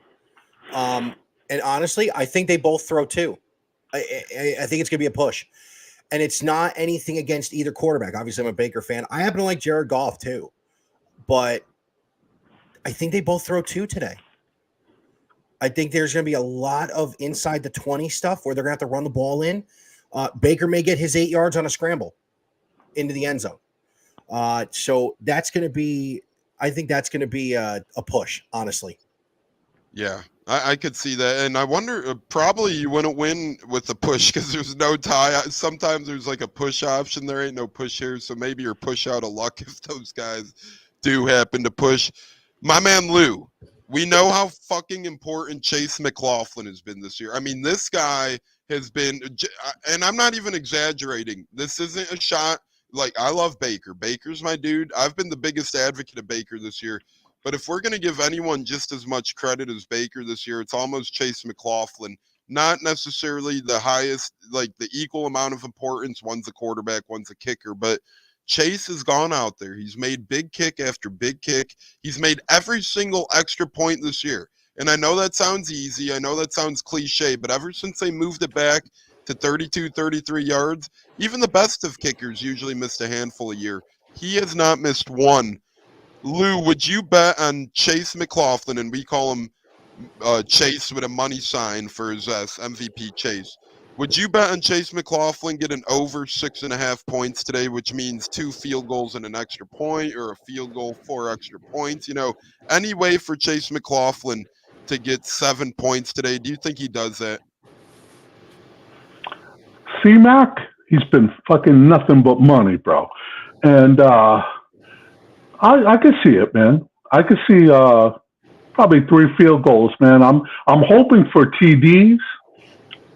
And honestly, I think they both throw too. I think it's going to be a push. And it's not anything against either quarterback. Obviously, I'm a Baker fan. I happen to like Jared Goff too. But I think they both throw two today. I think there's going to be a lot of inside the 20 stuff where they're going to have to run the ball in. Baker may get his 8 yards on a scramble into the end zone. So that's going to be, I think that's going to be a push, honestly. Yeah, I could see that. And I wonder, probably you wouldn't win with the push because there's no tie. Sometimes there's like a push option. There ain't no push here. So maybe you're push out of luck if those guys do happen to push. My man Lou, We know how fucking important Chase McLaughlin has been this year. I mean, this guy has been, and I'm not even exaggerating. This isn't a shot. Like, I love Baker. Baker's my dude. I've been the biggest advocate of Baker this year. But if we're going to give anyone just as much credit as Baker this year, it's almost Chase McLaughlin. Not necessarily the highest, like the equal amount of importance. One's a quarterback, one's a kicker. But Chase has gone out there. He's made big kick after big kick. He's made every single extra point this year. And I know that sounds easy. I know that sounds cliche. But ever since they moved it back to 32, 33 yards, even the best of kickers usually missed a handful a year. He has not missed one. Lou, would you bet on Chase McLaughlin, and we call him Chase with a money sign for his MVP Chase. Would you bet on Chase McLaughlin getting over 6.5 points today, which means 2 field goals and an extra point, or a field goal, 4 extra points? You know, any way for Chase McLaughlin to get 7 points today? Do you think he does that? C-Mac, he's been fucking nothing but money, bro. And I could see it, man. I could see probably 3 field goals, man. I'm hoping for TDs,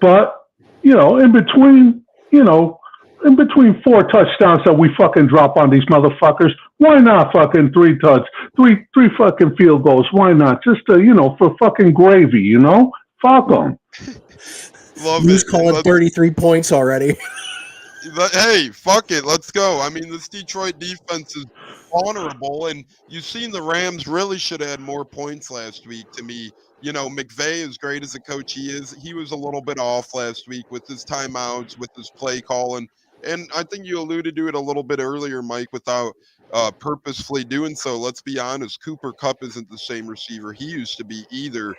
but you know, in between 4 touchdowns that we fucking drop on these motherfuckers, why not fucking 3 fucking field goals? Why not? Just for fucking gravy, you know? Fuck them. Love Who's it. calling 33 points already? Hey, fuck it. Let's go. I mean, this Detroit defense is vulnerable, and you've seen the Rams really should have had more points last week to me. You know, McVay, as great as a coach he is, he was a little bit off last week with his timeouts, with his play calling. And I think you alluded to it a little bit earlier, Mike, without purposefully doing so. Let's be honest, Cooper Kupp isn't the same receiver he used to be either.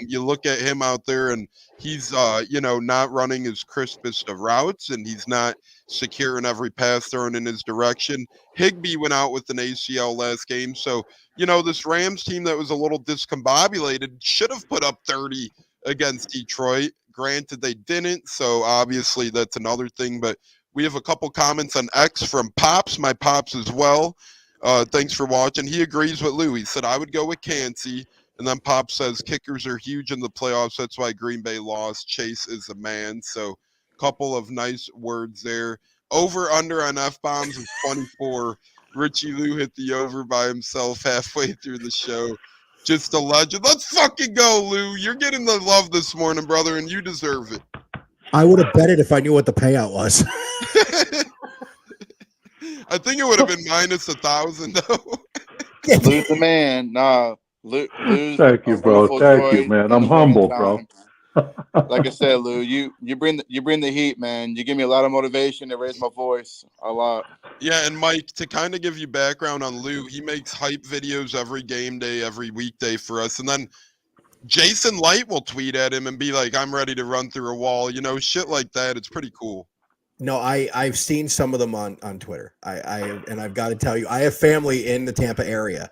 You look at him out there, and he's, not running his crispest of routes, and he's not secure in every pass thrown in his direction. Higbee went out with an ACL last game. So, this Rams team that was a little discombobulated should have put up 30 against Detroit. Granted, they didn't. So, obviously, that's another thing. But we have a couple comments on X from Pops, my Pops as well. Thanks for watching. He agrees with Lou. He said, I would go with Kancey. And then Pop says, kickers are huge in the playoffs. That's why Green Bay lost. Chase is the man. So, couple of nice words there. Over under on F-bombs is 24. Richey Lou hit the over by himself halfway through the show. Just a legend. Let's fucking go, Lou. You're getting the love this morning, brother, and you deserve it. I would have bet it if I knew what the payout was. I think it would have been minus 1,000, though. Lou's the man. Nah, Lou's Thank you, bro. Thank you, man. I'm humble, bro. Like I said, Lou, you bring the heat, man. You give me a lot of motivation to raise my voice a lot. Yeah, and Mike, to kind of give you background on Lou, he makes hype videos every game day, every weekday for us. And then Jason Light will tweet at him and be like, I'm ready to run through a wall. Shit like that. It's pretty cool. No, I've seen some of them on Twitter. And I've got to tell you, I have family in the Tampa area,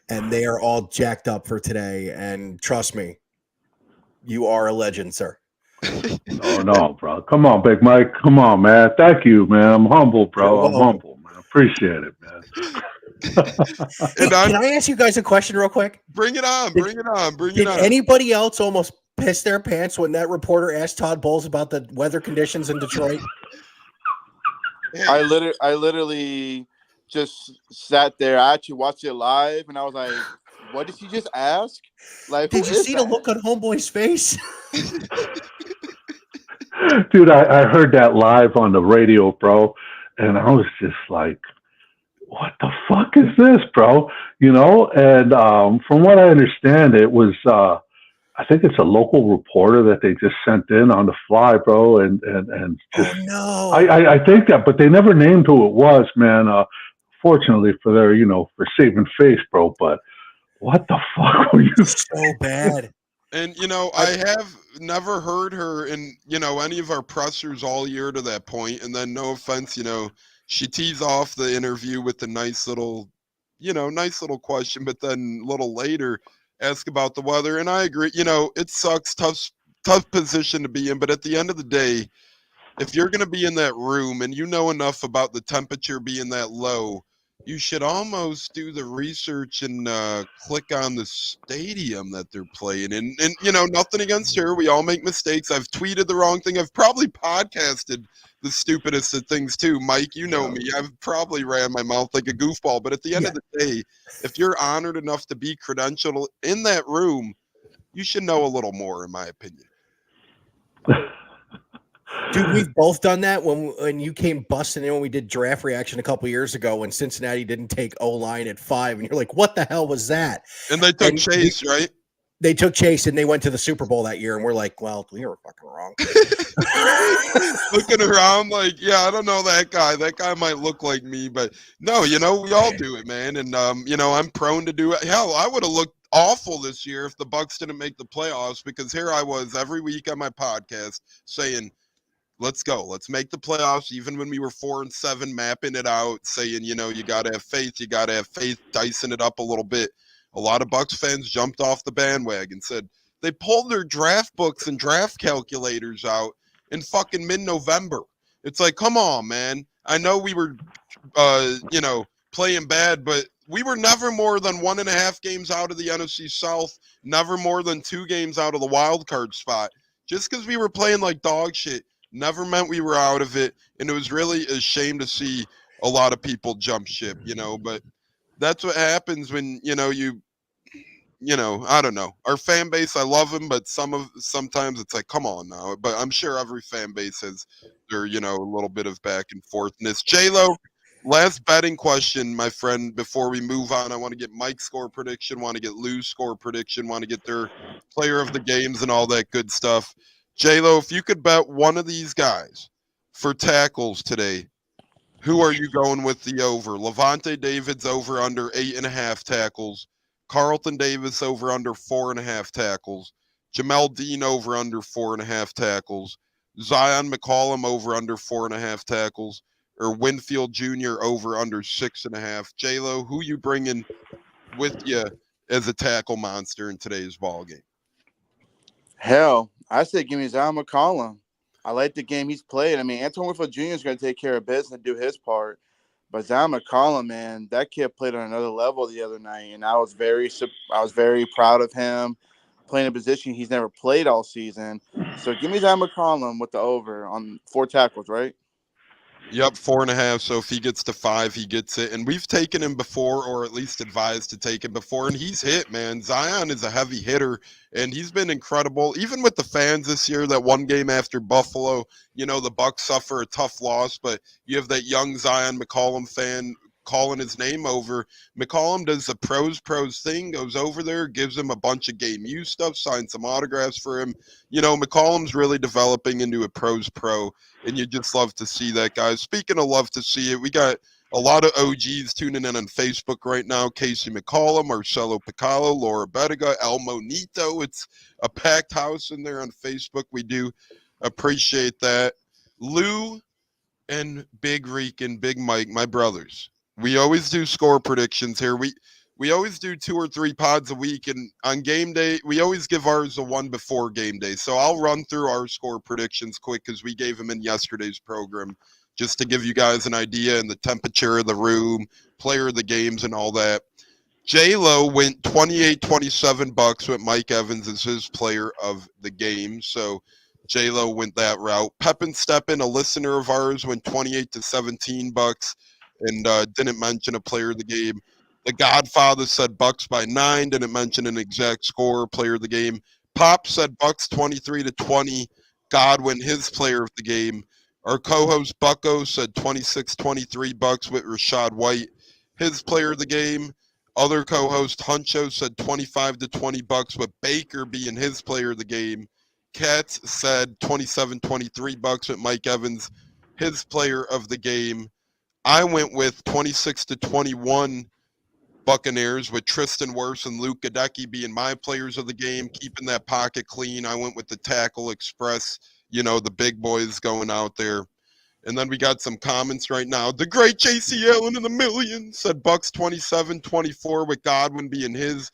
and they are all jacked up for today. And trust me, you are a legend, sir. No, bro. Come on, Big Mike. Come on, man. Thank you, man. I'm humble, bro. I'm humble, man. Appreciate it, man. Hey, can I ask you guys a question real quick? Bring it on. Did anybody else almost piss their pants when that reporter asked Todd Bowles about the weather conditions in Detroit? I literally just sat there. I actually watched it live, and I was like, what did he just ask? Like, did you see the look on Homeboy's face? Dude, I heard that live on the radio, bro, and I was just like, what the fuck is this, bro? And from what I understand, it was, I think it's a local reporter that they just sent in on the fly, bro, and just, oh, no. I think that, but they never named who it was, man. Fortunately for their, for saving face, bro, but what the fuck were you so bad? And, I have never heard her in, any of our pressers all year to that point. And then, no offense, she tees off the interview with the nice little question, but then a little later ask about the weather. And I agree, it sucks, tough position to be in. But at the end of the day, if you're going to be in that room and you know enough about the temperature being that low, you should almost do the research and click on the stadium that they're playing in. And, you know, nothing against her. We all make mistakes. I've tweeted the wrong thing. I've probably podcasted the stupidest of things too. Mike, you know me. I've probably ran my mouth like a goofball. But at the end of the day, if you're honored enough to be credentialed in that room, you should know a little more, in my opinion. Dude, we've both done that when you came busting in when we did draft reaction a couple years ago when Cincinnati didn't take O-line at 5, and you're like, what the hell was that? And they took Chase, right? They took Chase, and they went to the Super Bowl that year, and we're like, well, we were fucking wrong. Looking around like, yeah, I don't know that guy. That guy might look like me, but no, you know, we all do it, man. And, you know, I'm prone to do it. Hell, I would have looked awful this year if the Bucs didn't make the playoffs, because here I was every week on my podcast saying, let's go. Let's make the playoffs. Even when we were 4-7, mapping it out, saying, you know, you got to have faith. You got to have faith, dicing it up a little bit. A lot of Bucs fans jumped off the bandwagon, said they pulled their draft books and draft calculators out in fucking mid-November. It's like, come on, man. I know we were, you know, playing bad, but we were never more than 1.5 games out of the NFC South, never more than 2 games out of the wild card spot. Just because we were playing like dog shit never meant we were out of it, and it was really a shame to see a lot of people jump ship, you know, but that's what happens when, you know, you know, I don't know. Our fan base, I love them, but sometimes it's like, come on now. But I'm sure every fan base has their, you know, a little bit of back and forthness. J-Lo, last betting question, my friend, before we move on. I want to get Mike's score prediction, want to get Lou's score prediction, want to get their player of the games and all that good stuff. J-Lo, if you could bet one of these guys for tackles today, who are you going with the over? Levante David's over under 8.5 tackles. Carlton Davis over under 4.5 tackles. Jamel Dean over under 4.5 tackles. Zion McCollum over under 4.5 tackles. Or Winfield Jr. over under 6.5. J-Lo, who you bringing with you as a tackle monster in today's ball game? Hell, I say give me Zion McCollum. I like the game he's played. I mean, Antoine Winfield Jr. is going to take care of business and do his part. But Zion McCollum, man, that kid played on another level the other night, and I was very proud of him playing a position he's never played all season. So give me Zion McCollum with the over on 4 tackles, right? Yep, 4.5. So if he gets to 5, he gets it. And we've taken him before, or at least advised to take him before, and he's hit, man. Zion is a heavy hitter, and he's been incredible. Even with the fans this year, that one game after Buffalo, you know, the Bucs suffer a tough loss, but you have that young Zion McCollum fan calling his name over. McCollum does the pros thing, goes over there, gives him a bunch of game use stuff, signs some autographs for him. You know, McCollum's really developing into a pros pro, and you just love to see that, guys. Speaking of love to see it, we got a lot of OGs tuning in on Facebook right now. Casey McCollum, Marcelo Picalo, Laura Bettiga, El Monito. It's a packed house in there on Facebook. We do appreciate that. Lou and Big Reek and Big Mike, my brothers. We always do score predictions here. We always do 2 or 3 pods a week, and on game day, we always give ours a one before game day. So I'll run through our score predictions quick because we gave them in yesterday's program just to give you guys an idea and the temperature of the room, player of the games, and all that. J-Lo went 28-27 Bucks with Mike Evans as his player of the game. So J-Lo went that route. Pep and Steppen, a listener of ours, went 28-17 Bucks. And didn't mention a player of the game. The Godfather said Bucks by 9, didn't mention an exact score, player of the game. Pop said Bucks 23-20. Godwin, his player of the game. Our co-host Bucko said 26-23 Bucks with Rashad White, his player of the game. Other co-host Huncho said 25-20 Bucks with Baker being his player of the game. Katz said 27-23 Bucks with Mike Evans, his player of the game. I went with 26-21 Buccaneers with Tristan Wirfs and Luke Gadecki being my players of the game, keeping that pocket clean. I went with the tackle express, you know, the big boys going out there. And then we got some comments right now. The great J.C. Allen in the million said Bucks 27-24 with Godwin being his.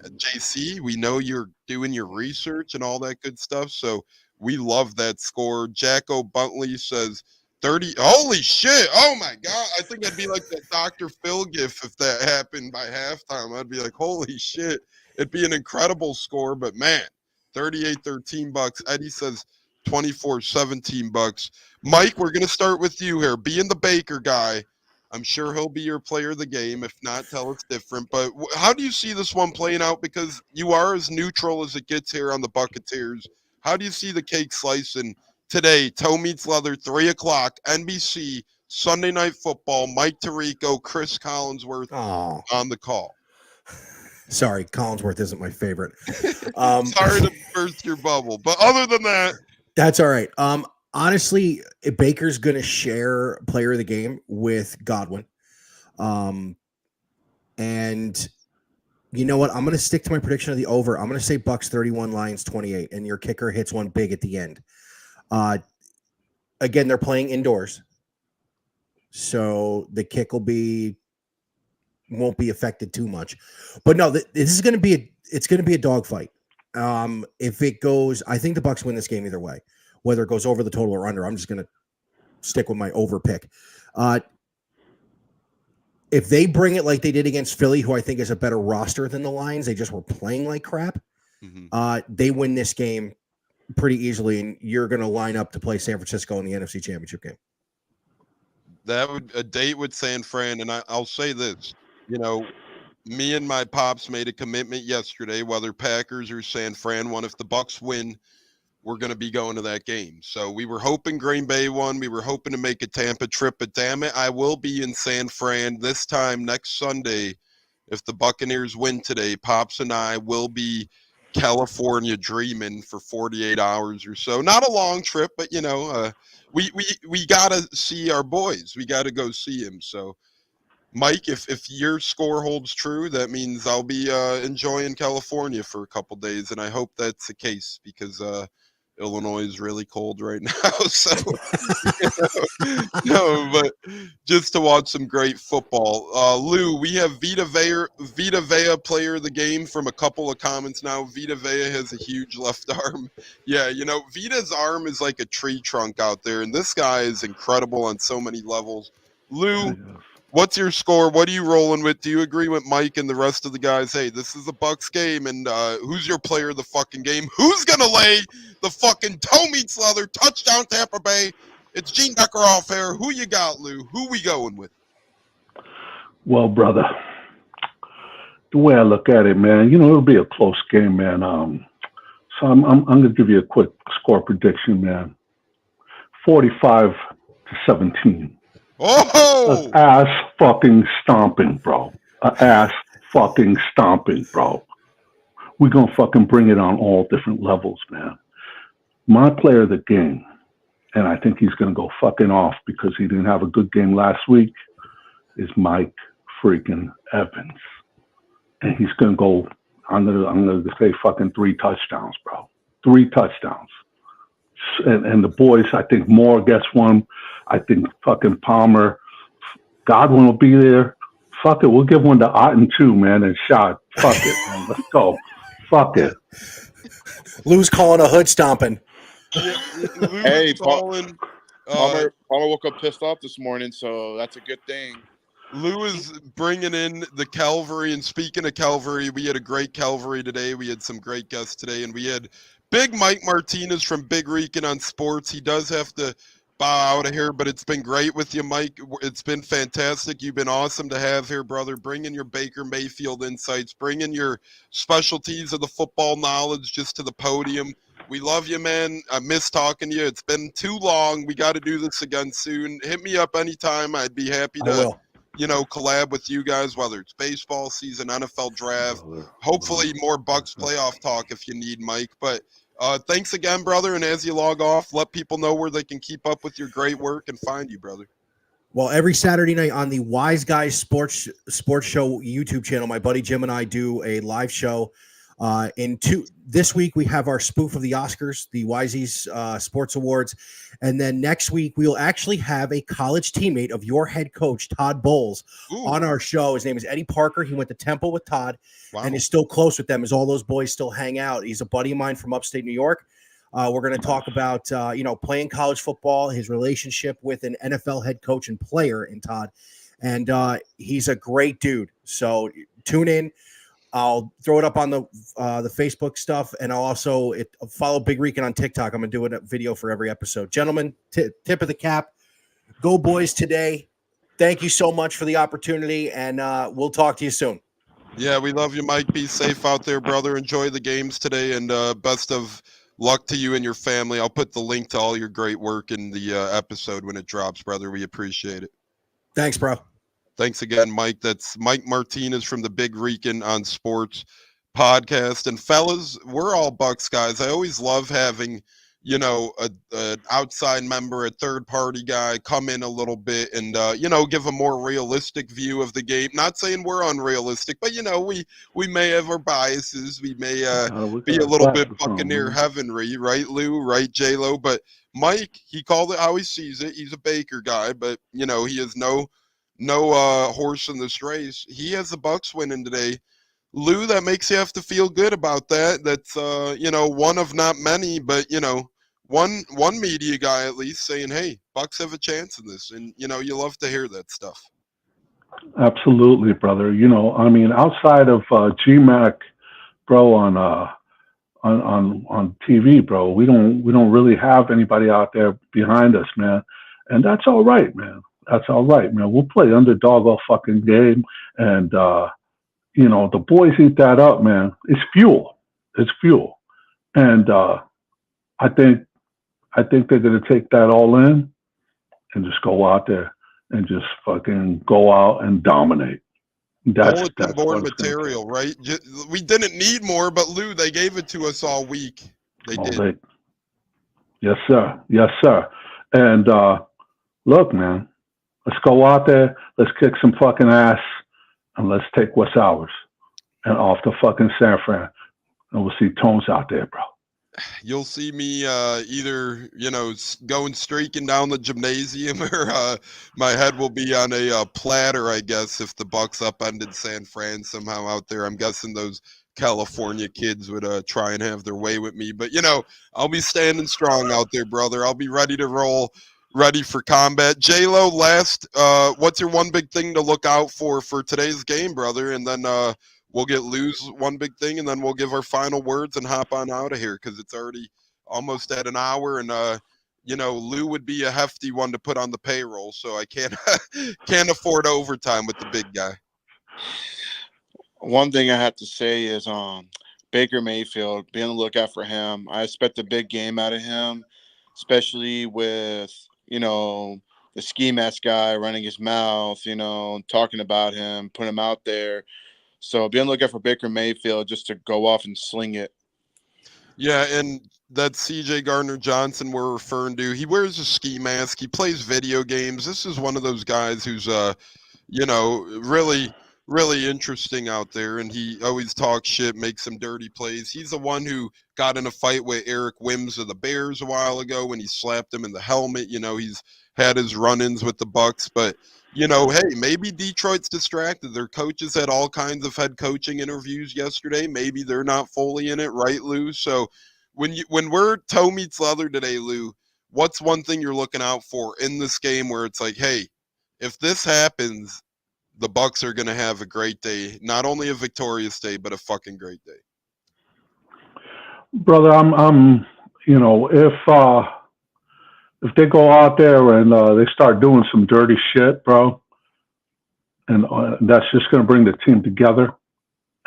JC, we know you're doing your research and all that good stuff, so we love that score. Jacko Buntley says 30. Holy shit. Oh my God. I think I'd be like that Dr. Phil gif if that happened by halftime. I'd be like, holy shit. It'd be an incredible score, but man, 38-13 Bucks. Eddie says 24-17 Bucks. Mike, we're going to start with you here. Being the Baker guy, I'm sure he'll be your player of the game. If not, tell us different. But how do you see this one playing out? Because you are as neutral as it gets here on the Buccaneers. How do you see the cake slicing today? Toe Meets Leather, 3 o'clock, NBC, Sunday Night Football, Mike Tirico, Chris Collinsworth on the call. Sorry, Collinsworth isn't my favorite. Sorry to burst your bubble. But other than that. That's all right. Honestly, Baker's going to share player of the game with Godwin. And you know what? I'm going to stick to my prediction of the over. I'm going to say Bucks 31, Lions 28, and your kicker hits one big at the end. Again, they're playing indoors, so the kick won't be affected too much. But no, this is going to be a dogfight. If it goes, I think the Bucks win this game either way, whether it goes over the total or under. I'm just going to stick with my over pick. If they bring it like they did against Philly, who I think is a better roster than the Lions, they just were playing like crap. They win this game pretty easily, and you're going to line up to play San Francisco in the NFC Championship game. That would a date with San Fran, and I'll say this, me and my pops made a commitment yesterday, whether Packers or San Fran won. If the Bucks win, we're going to be going to that game. So we were hoping Green Bay won. We were hoping to make a Tampa trip, but damn it, I will be in San Fran this time next Sunday. If the Buccaneers win today, Pops and I will be California dreaming for 48 hours or so. Not a long trip, but we got to see our boys. We got to go see him. So Mike, if your score holds true, that means I'll be enjoying California for a couple days, and I hope that's the case because Illinois is really cold right now. So, no, but just to watch some great football. Lou, we have Vita Vea player of the game from a couple of comments now. Vita Vea has a huge left arm. Yeah, Vita's arm is like a tree trunk out there, and this guy is incredible on so many levels. Lou, what's your score? What are you rolling with? Do you agree with Mike and the rest of the guys? Hey, this is a Bucks game, and who's your player of the fucking game? Who's going to lay the fucking toe meets leather touchdown Tampa Bay? It's Gene Decker off air. Who you got, Lou? Who we going with? Well, brother, the way I look at it, man, it'll be a close game, man. So I'm going to give you a quick score prediction, man. 45-17. Oh! Ass fucking stomping, bro. Ass fucking stomping, bro. We're going to fucking bring it on all different levels, man. My player of the game, and I think he's going to go fucking off because he didn't have a good game last week, is Mike freaking Evans. And he's going to go, I'm going to say fucking 3 touchdowns, bro. 3 touchdowns. And the boys, I think Moore gets one. I think fucking Palmer, Godwin will be there. Fuck it. We'll give one to Otten too, man, and shot. Fuck it, man. Let's go. Fuck it. Lou's calling a hood stomping. Hey, Palmer woke up pissed off this morning, so that's a good thing. Lou is bringing in the Calvary, and speaking of Calvary, we had a great Calvary today. We had some great guests today, and we had Big Mike Martinez from Big Rican on Sports. He does have to bow out of here, but it's been great with you, Mike. It's been fantastic. You've been awesome to have here, brother. Bring in your Baker Mayfield insights. Bring in your specialties of the football knowledge just to the podium. We love you, man. I miss talking to you. It's been too long. We got to do this again soon. Hit me up anytime. I'd be happy to, collab with you guys, whether it's baseball season, NFL draft, hopefully more Bucks playoff talk if you need, Mike. But thanks again, brother. And as you log off, let people know where they can keep up with your great work and find you, brother. Well, every Saturday night on the Wise Guys Sports Show YouTube channel, my buddy Jim and I do a live show. This week we have our spoof of the Oscars, the Wisey's Sports Awards, and then next week we'll actually have a college teammate of your head coach Todd Bowles on our show. His name is Eddie Parker. He went to Temple with Todd and is still close with them, as all those boys still hang out. He's a buddy of mine from upstate New York. We're going to talk about, playing college football, his relationship with an NFL head coach and player in Todd. And he's a great dude. So tune in. I'll throw it up on the Facebook stuff, and I'll also follow Big Rican on TikTok. I'm going to do a video for every episode. Gentlemen, tip of the cap. Go Boys today. Thank you so much for the opportunity, and we'll talk to you soon. Yeah, we love you, Mike. Be safe out there, brother. Enjoy the games today, and best of luck to you and your family. I'll put the link to all your great work in the episode when it drops, brother. We appreciate it. Thanks, bro. Thanks again, Mike. That's Mike Martinez from the Big Rican on Sports podcast. And fellas, we're all Bucs guys. I always love having, an outside member, a third-party guy come in a little bit and, give a more realistic view of the game. Not saying we're unrealistic, but, we may have our biases. We may be a little bit Buccaneer heavenry, right, Lou? Right, J-Lo? But Mike, he called it how he sees it. He's a Baker guy, but, he has no horse in this race. He has the Bucs winning today. Lou, that makes you have to feel good about that. That's, one of not many, but, one media guy at least saying, hey, Bucs have a chance in this. And, you love to hear that stuff. Absolutely, brother. Outside of GMAC, bro, on TV, bro, we don't really have anybody out there behind us, man. And that's all right, man. That's all right, man. We'll play underdog all fucking game. And, the boys eat that up, man. It's fuel. It's fuel. And I think they're going to take that all in and just go out there and just fucking go out and dominate. That's board material, right? We didn't need more, but Lou, they gave it to us all week. They did. Yes, sir. Yes, sir. And look, man, let's go out there. Let's kick some fucking ass and let's take what's ours and off to fucking San Fran. And we'll see Tones out there, bro. You'll see me either, going streaking down the gymnasium or my head will be on a platter, I guess, if the Bucs upended San Fran somehow out there. I'm guessing those California kids would try and have their way with me. But, I'll be standing strong out there, brother. I'll be ready to roll, ready for combat. J-Lo, last, what's your one big thing to look out for today's game, brother? And then we'll get Lou's one big thing, and then we'll give our final words and hop on out of here because it's already almost at an hour. And, Lou would be a hefty one to put on the payroll, so I can't afford overtime with the big guy. One thing I have to say is Baker Mayfield, be on the lookout for him. I expect a big game out of him, especially with, the ski mask guy running his mouth, talking about him, putting him out there. So be on the lookout for Baker Mayfield just to go off and sling it. Yeah, and that C.J. Gardner-Johnson we're referring to, he wears a ski mask. He plays video games. This is one of those guys who's, really, really interesting out there. And he always talks shit, makes some dirty plays. He's the one who got in a fight with Eric Wims of the Bears a while ago when he slapped him in the helmet. He's had his run-ins with the Bucs, but hey, maybe Detroit's distracted. Their coaches had all kinds of head coaching interviews yesterday. Maybe they're not fully in it, right, Lou? So when we're toe meets leather today, Lou, what's one thing you're looking out for in this game where it's like, hey, if this happens, the Bucs are going to have a great day. Not only a victorious day, but a fucking great day. Brother, I'm if they go out there and they start doing some dirty shit, bro, and that's just going to bring the team together,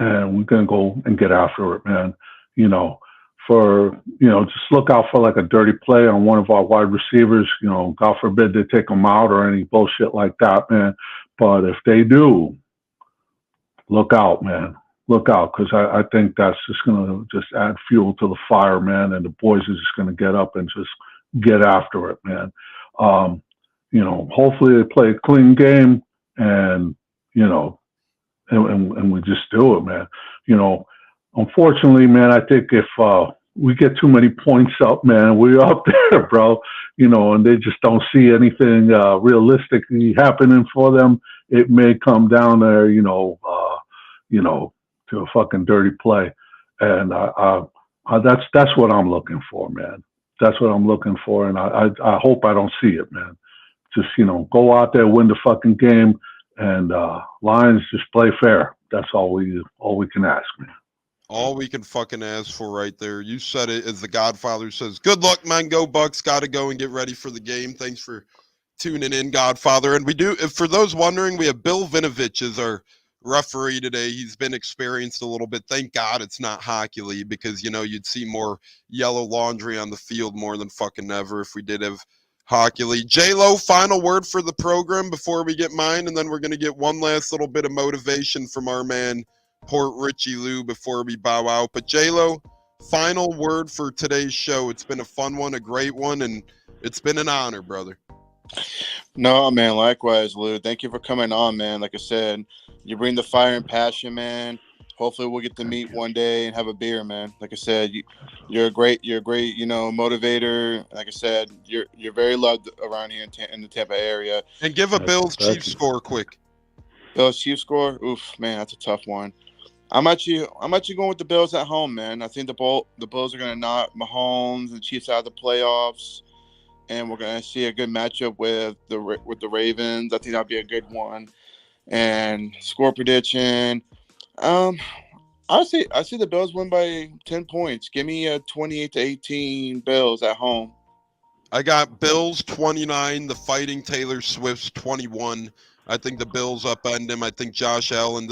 and we're going to go and get after it, man. Just look out for like a dirty play on one of our wide receivers. God forbid they take them out or any bullshit like that, man. But if they do, look out, man. Look out, because I think that's just going to just add fuel to the fire, man, and the boys are just going to get up and just get after it, man. Hopefully they play a clean game and we just do it, man. Unfortunately, man, I think if we get too many points up, man, we're up there, bro, and they just don't see anything realistically happening for them, it may come down there, to a fucking dirty play. And That's what I'm looking for, man. That's what I'm looking for, and I hope I don't see it, man. Just go out there, win the fucking game, and Lions just play fair. That's all we can ask, man. All we can fucking ask for right there. You said it, as the Godfather says. Good luck, man. Go Bucks. Got to go and get ready for the game. Thanks for tuning in, Godfather. And we do, for those wondering, we have Bill Vinovich as our referee today. He's been experienced a little bit. Thank God it's not Hockey League, because you'd see more yellow laundry on the field more than fucking ever if we did have Hockey League. J-Lo, final word for the program before we get mine, and then we're going to get one last little bit of motivation from our man Port Richey Lou before we bow out. But J-Lo, final word for today's show. It's been a fun one, a great one, and it's been an honor, brother. No, man, likewise, Lou. Thank you for coming on, man. Like I said, you bring the fire and passion, man. Hopefully we'll get to meet one day and have a beer, man. Like I said, you're a great, motivator. Like I said, you're very loved around here in the Tampa area. And give a Bills Chiefs score quick. Bills Chiefs score? Oof, man, that's a tough one. I'm actually going with the Bills at home, man. I think the Bills are going to knock Mahomes and Chiefs out of the playoffs, and we're going to see a good matchup with the Ravens. I think that'll be a good one. And score prediction, I see the Bills win by 10 points. Give me a 28-18 Bills at home. I got Bills 29, the Fighting Taylor Swifts 21. I think the Bills upend him. I think Josh Allen,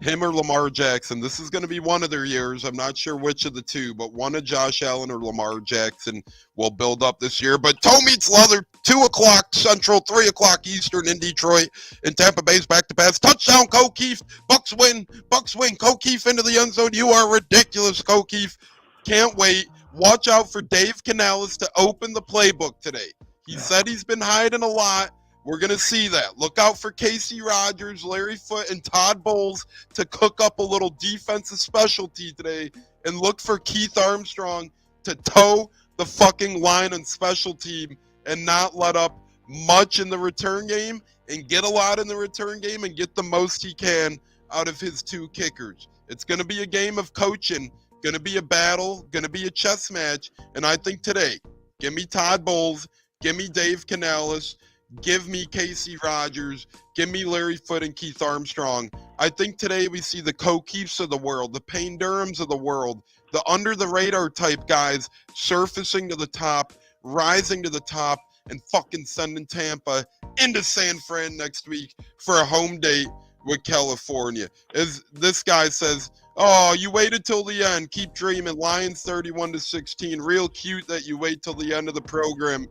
him or Lamar Jackson, this is going to be one of their years. I'm not sure which of the two, but one of Josh Allen or Lamar Jackson will build up this year. But toe meets leather, 2 o'clock Central, 3 o'clock Eastern in Detroit. In Tampa Bay's back-to-pass. Touchdown, O'Keefe. Bucks win. O'Keefe into the end zone. You are ridiculous, O'Keefe. Can't wait. Watch out for Dave Canales to open the playbook today. He said he's been hiding a lot. We're going to see that. Look out for Casey Rogers, Larry Foote, and Todd Bowles to cook up a little defensive specialty today. And look for Keith Armstrong to toe the fucking line on special team and not let up much in the return game, and get a lot in the return game and get the most he can out of his 2 kickers. It's going to be a game of coaching, going to be a battle, going to be a chess match. And I think today, give me Todd Bowles, give me Dave Canales, give me Casey Rogers, give me Larry Foote and Keith Armstrong. I think today we see the O'Keefes of the world, the Payne Durhams of the world, the under-the-radar type guys surfacing to the top, rising to the top, and fucking sending Tampa into San Fran next week for a home date with California. As this guy says, oh, you waited till the end. Keep dreaming. Lions 31-16. Real cute that you wait till the end of the program.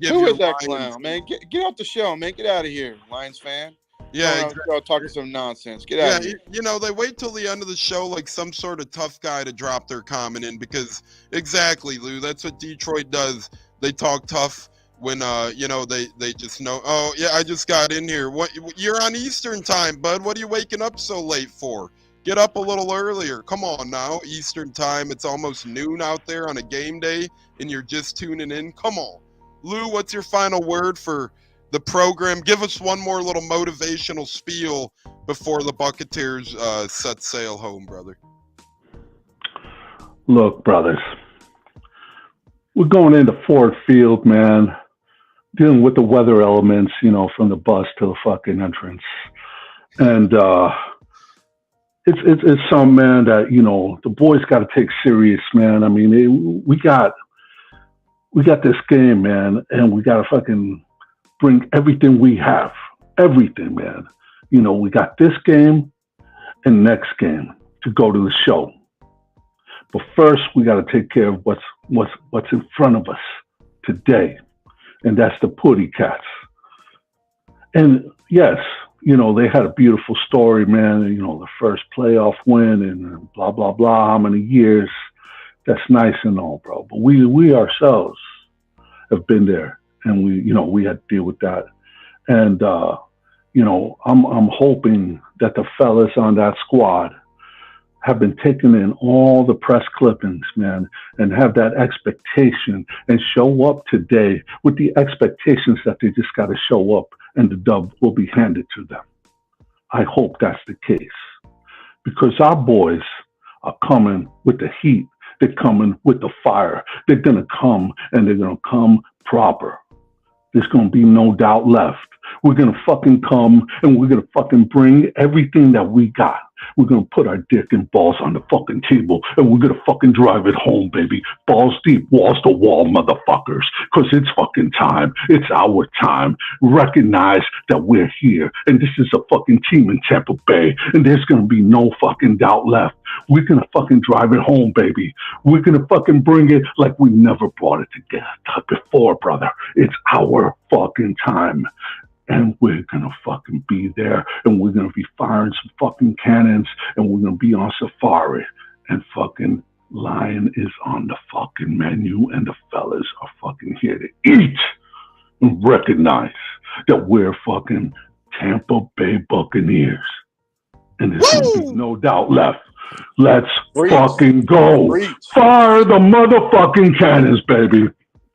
Who is that clown, man? Get off the show, man. Get out of here, Lions fan. Yeah, exactly. Talking some nonsense. Get out of here. They wait till the end of the show like some sort of tough guy to drop their comment in, because exactly, Lou, that's what Detroit does. They talk tough when they just know, oh yeah, I just got in here. What, you're on Eastern time, bud. What are you waking up so late for? Get up a little earlier. Come on now, Eastern time. It's almost noon out there on a game day and you're just tuning in. Come on. Lou, what's your final word for the program? Give us one more little motivational spiel before the Buccaneers set sail home, brother. Look, brothers, we're going into Ford Field, man, dealing with the weather elements, from the bus to the fucking entrance. And it's some, man, that, the boys got to take serious, man. I mean, we got this game, man, and we got to fucking bring everything we have, everything, man. We got this game and next game to go to the show. But first, we got to take care of what's in front of us today, and that's the Putty Cats. And yes, they had a beautiful story, man. The first playoff win and blah blah blah. How many years? That's nice and all, bro. But we ourselves have been there, and we had to deal with that. And I'm hoping that the fellas on that squad have been taking in all the press clippings, man, and have that expectation and show up today with the expectations that they just got to show up and the dub will be handed to them. I hope that's the case, because our boys are coming with the heat They're coming with the fire. They're going to come, and they're going to come proper. There's going to be no doubt left. We're going to fucking come, and we're going to fucking bring everything that we got. We're going to put our dick and balls on the fucking table, and we're going to fucking drive it home, baby. Balls deep, walls to wall, motherfuckers. Because it's fucking time. It's our time. Recognize that we're here, and this is a fucking team in Tampa Bay, and there's going to be no fucking doubt left. We're going to fucking drive it home, baby. We're going to fucking bring it like we never brought it together before, brother. It's our fucking time. And we're going to fucking be there, and we're going to be firing some fucking cannons, and we're going to be on safari. And fucking lion is on the fucking menu, and the fellas are fucking here to eat and recognize that we're fucking Tampa Bay Buccaneers. And there's going to be no doubt left. Let's fucking go. Fire the motherfucking cannons, baby.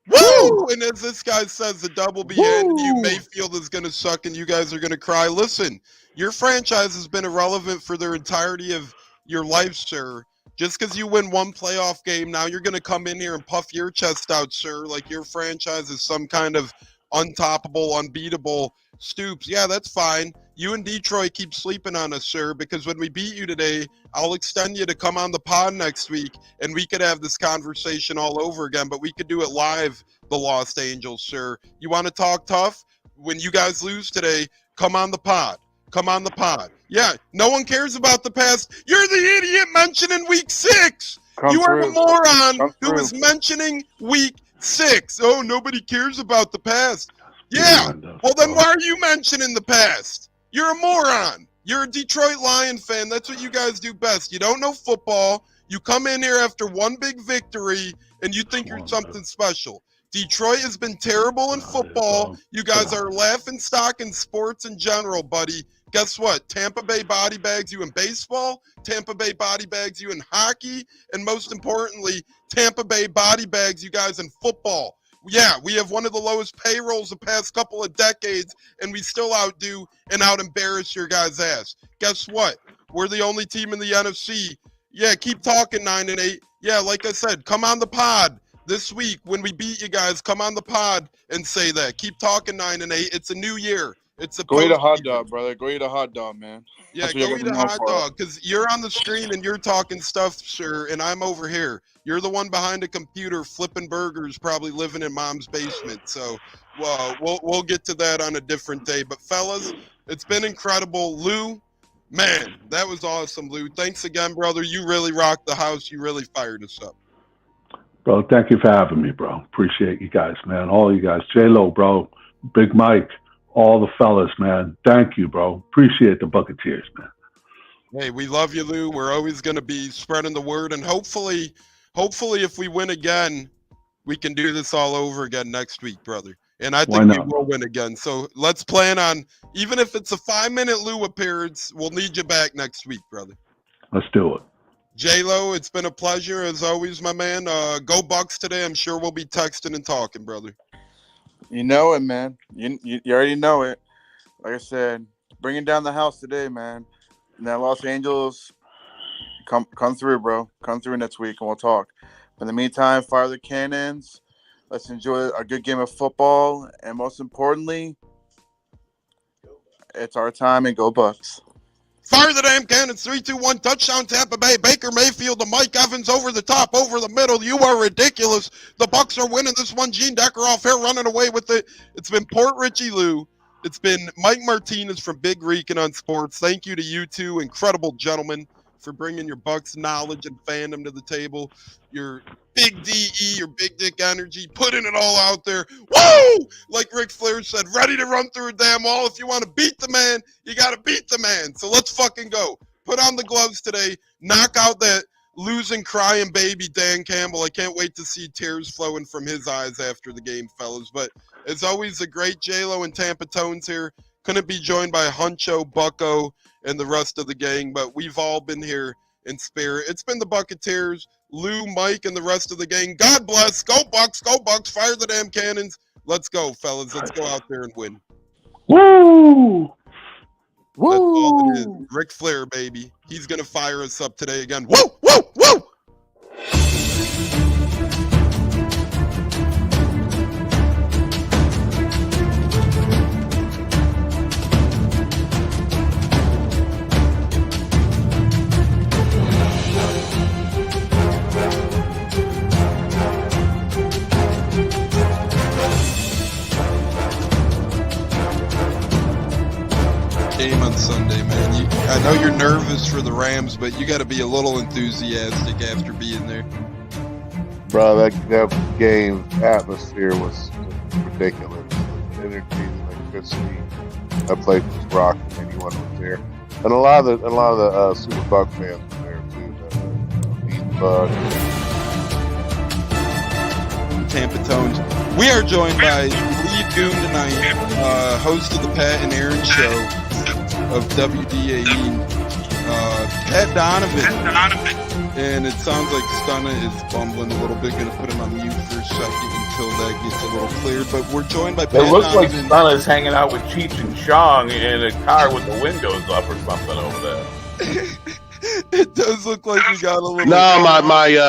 Woo! And as this guy says, the double be in you, Mayfield is going to suck and you guys are going to cry. Listen, your franchise has been irrelevant for their entirety of your life, sir. Just because you win one playoff game, now you're going to come in here and puff your chest out, sir, like your franchise is some kind of untoppable, unbeatable Stoops. Yeah, that's fine. You and Detroit keep sleeping on us, sir, because when we beat you today, I'll extend you to come on the pod next week, and we could have this conversation all over again, but we could do it live, the Lost Angels, sir. You want to talk tough? When you guys lose today, come on the pod. Come on the pod. Yeah, no one cares about the past. You're the idiot mentioning week 6. You are the moron who is mentioning week 6. Oh, nobody cares about the past. Yeah, well then why are you mentioning the past? You're a moron. You're a Detroit Lion fan. That's what you guys do best. You don't know football. You come in here after one big victory, and you think you're something special. Detroit has been terrible in football. You guys are laughing stock in sports in general, buddy. Guess what? Tampa Bay body bags you in baseball. Tampa Bay body bags you in hockey. And most importantly, Tampa Bay body bags you guys in football. Yeah, we have one of the lowest payrolls the past couple of decades, and we still outdo and out-embarrass your guys' ass. Guess what? We're the only team in the NFC. Yeah, keep talking 9-8. Yeah, like I said, come on the pod this week when we beat you guys. Come on the pod and say that. Keep talking 9-8. It's a new year. It's a go eat a hot dog, brother. Go eat a hot dog, man. Yeah, go eat a hot dog, because you're on the screen and you're talking stuff, sir, and I'm over here. You're the one behind a computer flipping burgers, probably living in mom's basement. So, well, we'll get to that on a different day. But, fellas, it's been incredible. Lou, man, that was awesome, Lou. Thanks again, brother. You really rocked the house. You really fired us up. Bro, thank you for having me, bro. Appreciate you guys, man. All you guys. J-Lo, bro. Big Mike. All the fellas, man. Thank you, bro. Appreciate the Buccaneers, man. Hey, we love you, Lou. We're always going to be spreading the word, and hopefully if we win again, we can do this all over again next week, brother. And I think we will win again. So let's plan on, even if it's a 5-minute Lou appearance, we'll need you back next week, brother. Let's do it. J-Lo, it's been a pleasure as always, my man. Go Bucs today. I'm sure we'll be texting and talking, brother. You know it, man. You already know it. Like I said, bringing down the house today, man. And that Los Angeles, come through, bro. Come through next week, and we'll talk. But in the meantime, fire the cannons. Let's enjoy a good game of football. And most importantly, it's our time, and go Bucs. Fire the damn cannons. 3-2-1 touchdown Tampa Bay. Baker Mayfield to Mike Evans over the top, over the middle. You are ridiculous. The Bucs are winning this one. Gene Decker off here running away with it. It's been Port Richey Lou. It's been Mike Martinez from Big Recon on Sports. Thank you to you two incredible gentlemen for bringing your Bucs knowledge and fandom to the table. Your big DE, your big dick energy, putting it all out there. Woo! Like Ric Flair said, ready to run through a damn wall. If you want to beat the man, you got to beat the man. So let's fucking go. Put on the gloves today. Knock out that losing, crying baby Dan Campbell. I can't wait to see tears flowing from his eyes after the game, fellas. But as always, the great J-Lo and Tampa Tones here. Couldn't be joined by Huncho, Bucko, and the rest of the gang, but we've all been here in spirit. It's been the Buccaneers, Lou, Mike, and the rest of the gang. God bless. Go Bucs. Go Bucs. Fire the damn cannons. Let's go, fellas. Let's go out there and win. Woo! Woo! That's all it is. Ric Flair, baby. He's going to fire us up today again. Woo! Woo! Woo! on Sunday, man? I know you're nervous for the Rams, but you got to be a little enthusiastic after being there. Bro, that game atmosphere was ridiculous. The energy, the electricity. That place was rocking. Anyone was there, and a lot of the Super Buck fans were there too. The Bucs. Tampa Tones. We are joined by lead goon tonight, host of the Pat and Aaron show of WDAE, Pat Donovan. And it sounds like Stunna is bumbling a little bit. Going to put him on mute for a second until that gets a little cleared. But we're joined by Pat It looks like Donovan. Stunna's hanging out with Cheech and Chong in a car with the windows up or something over there. It does look like we got a little. No, my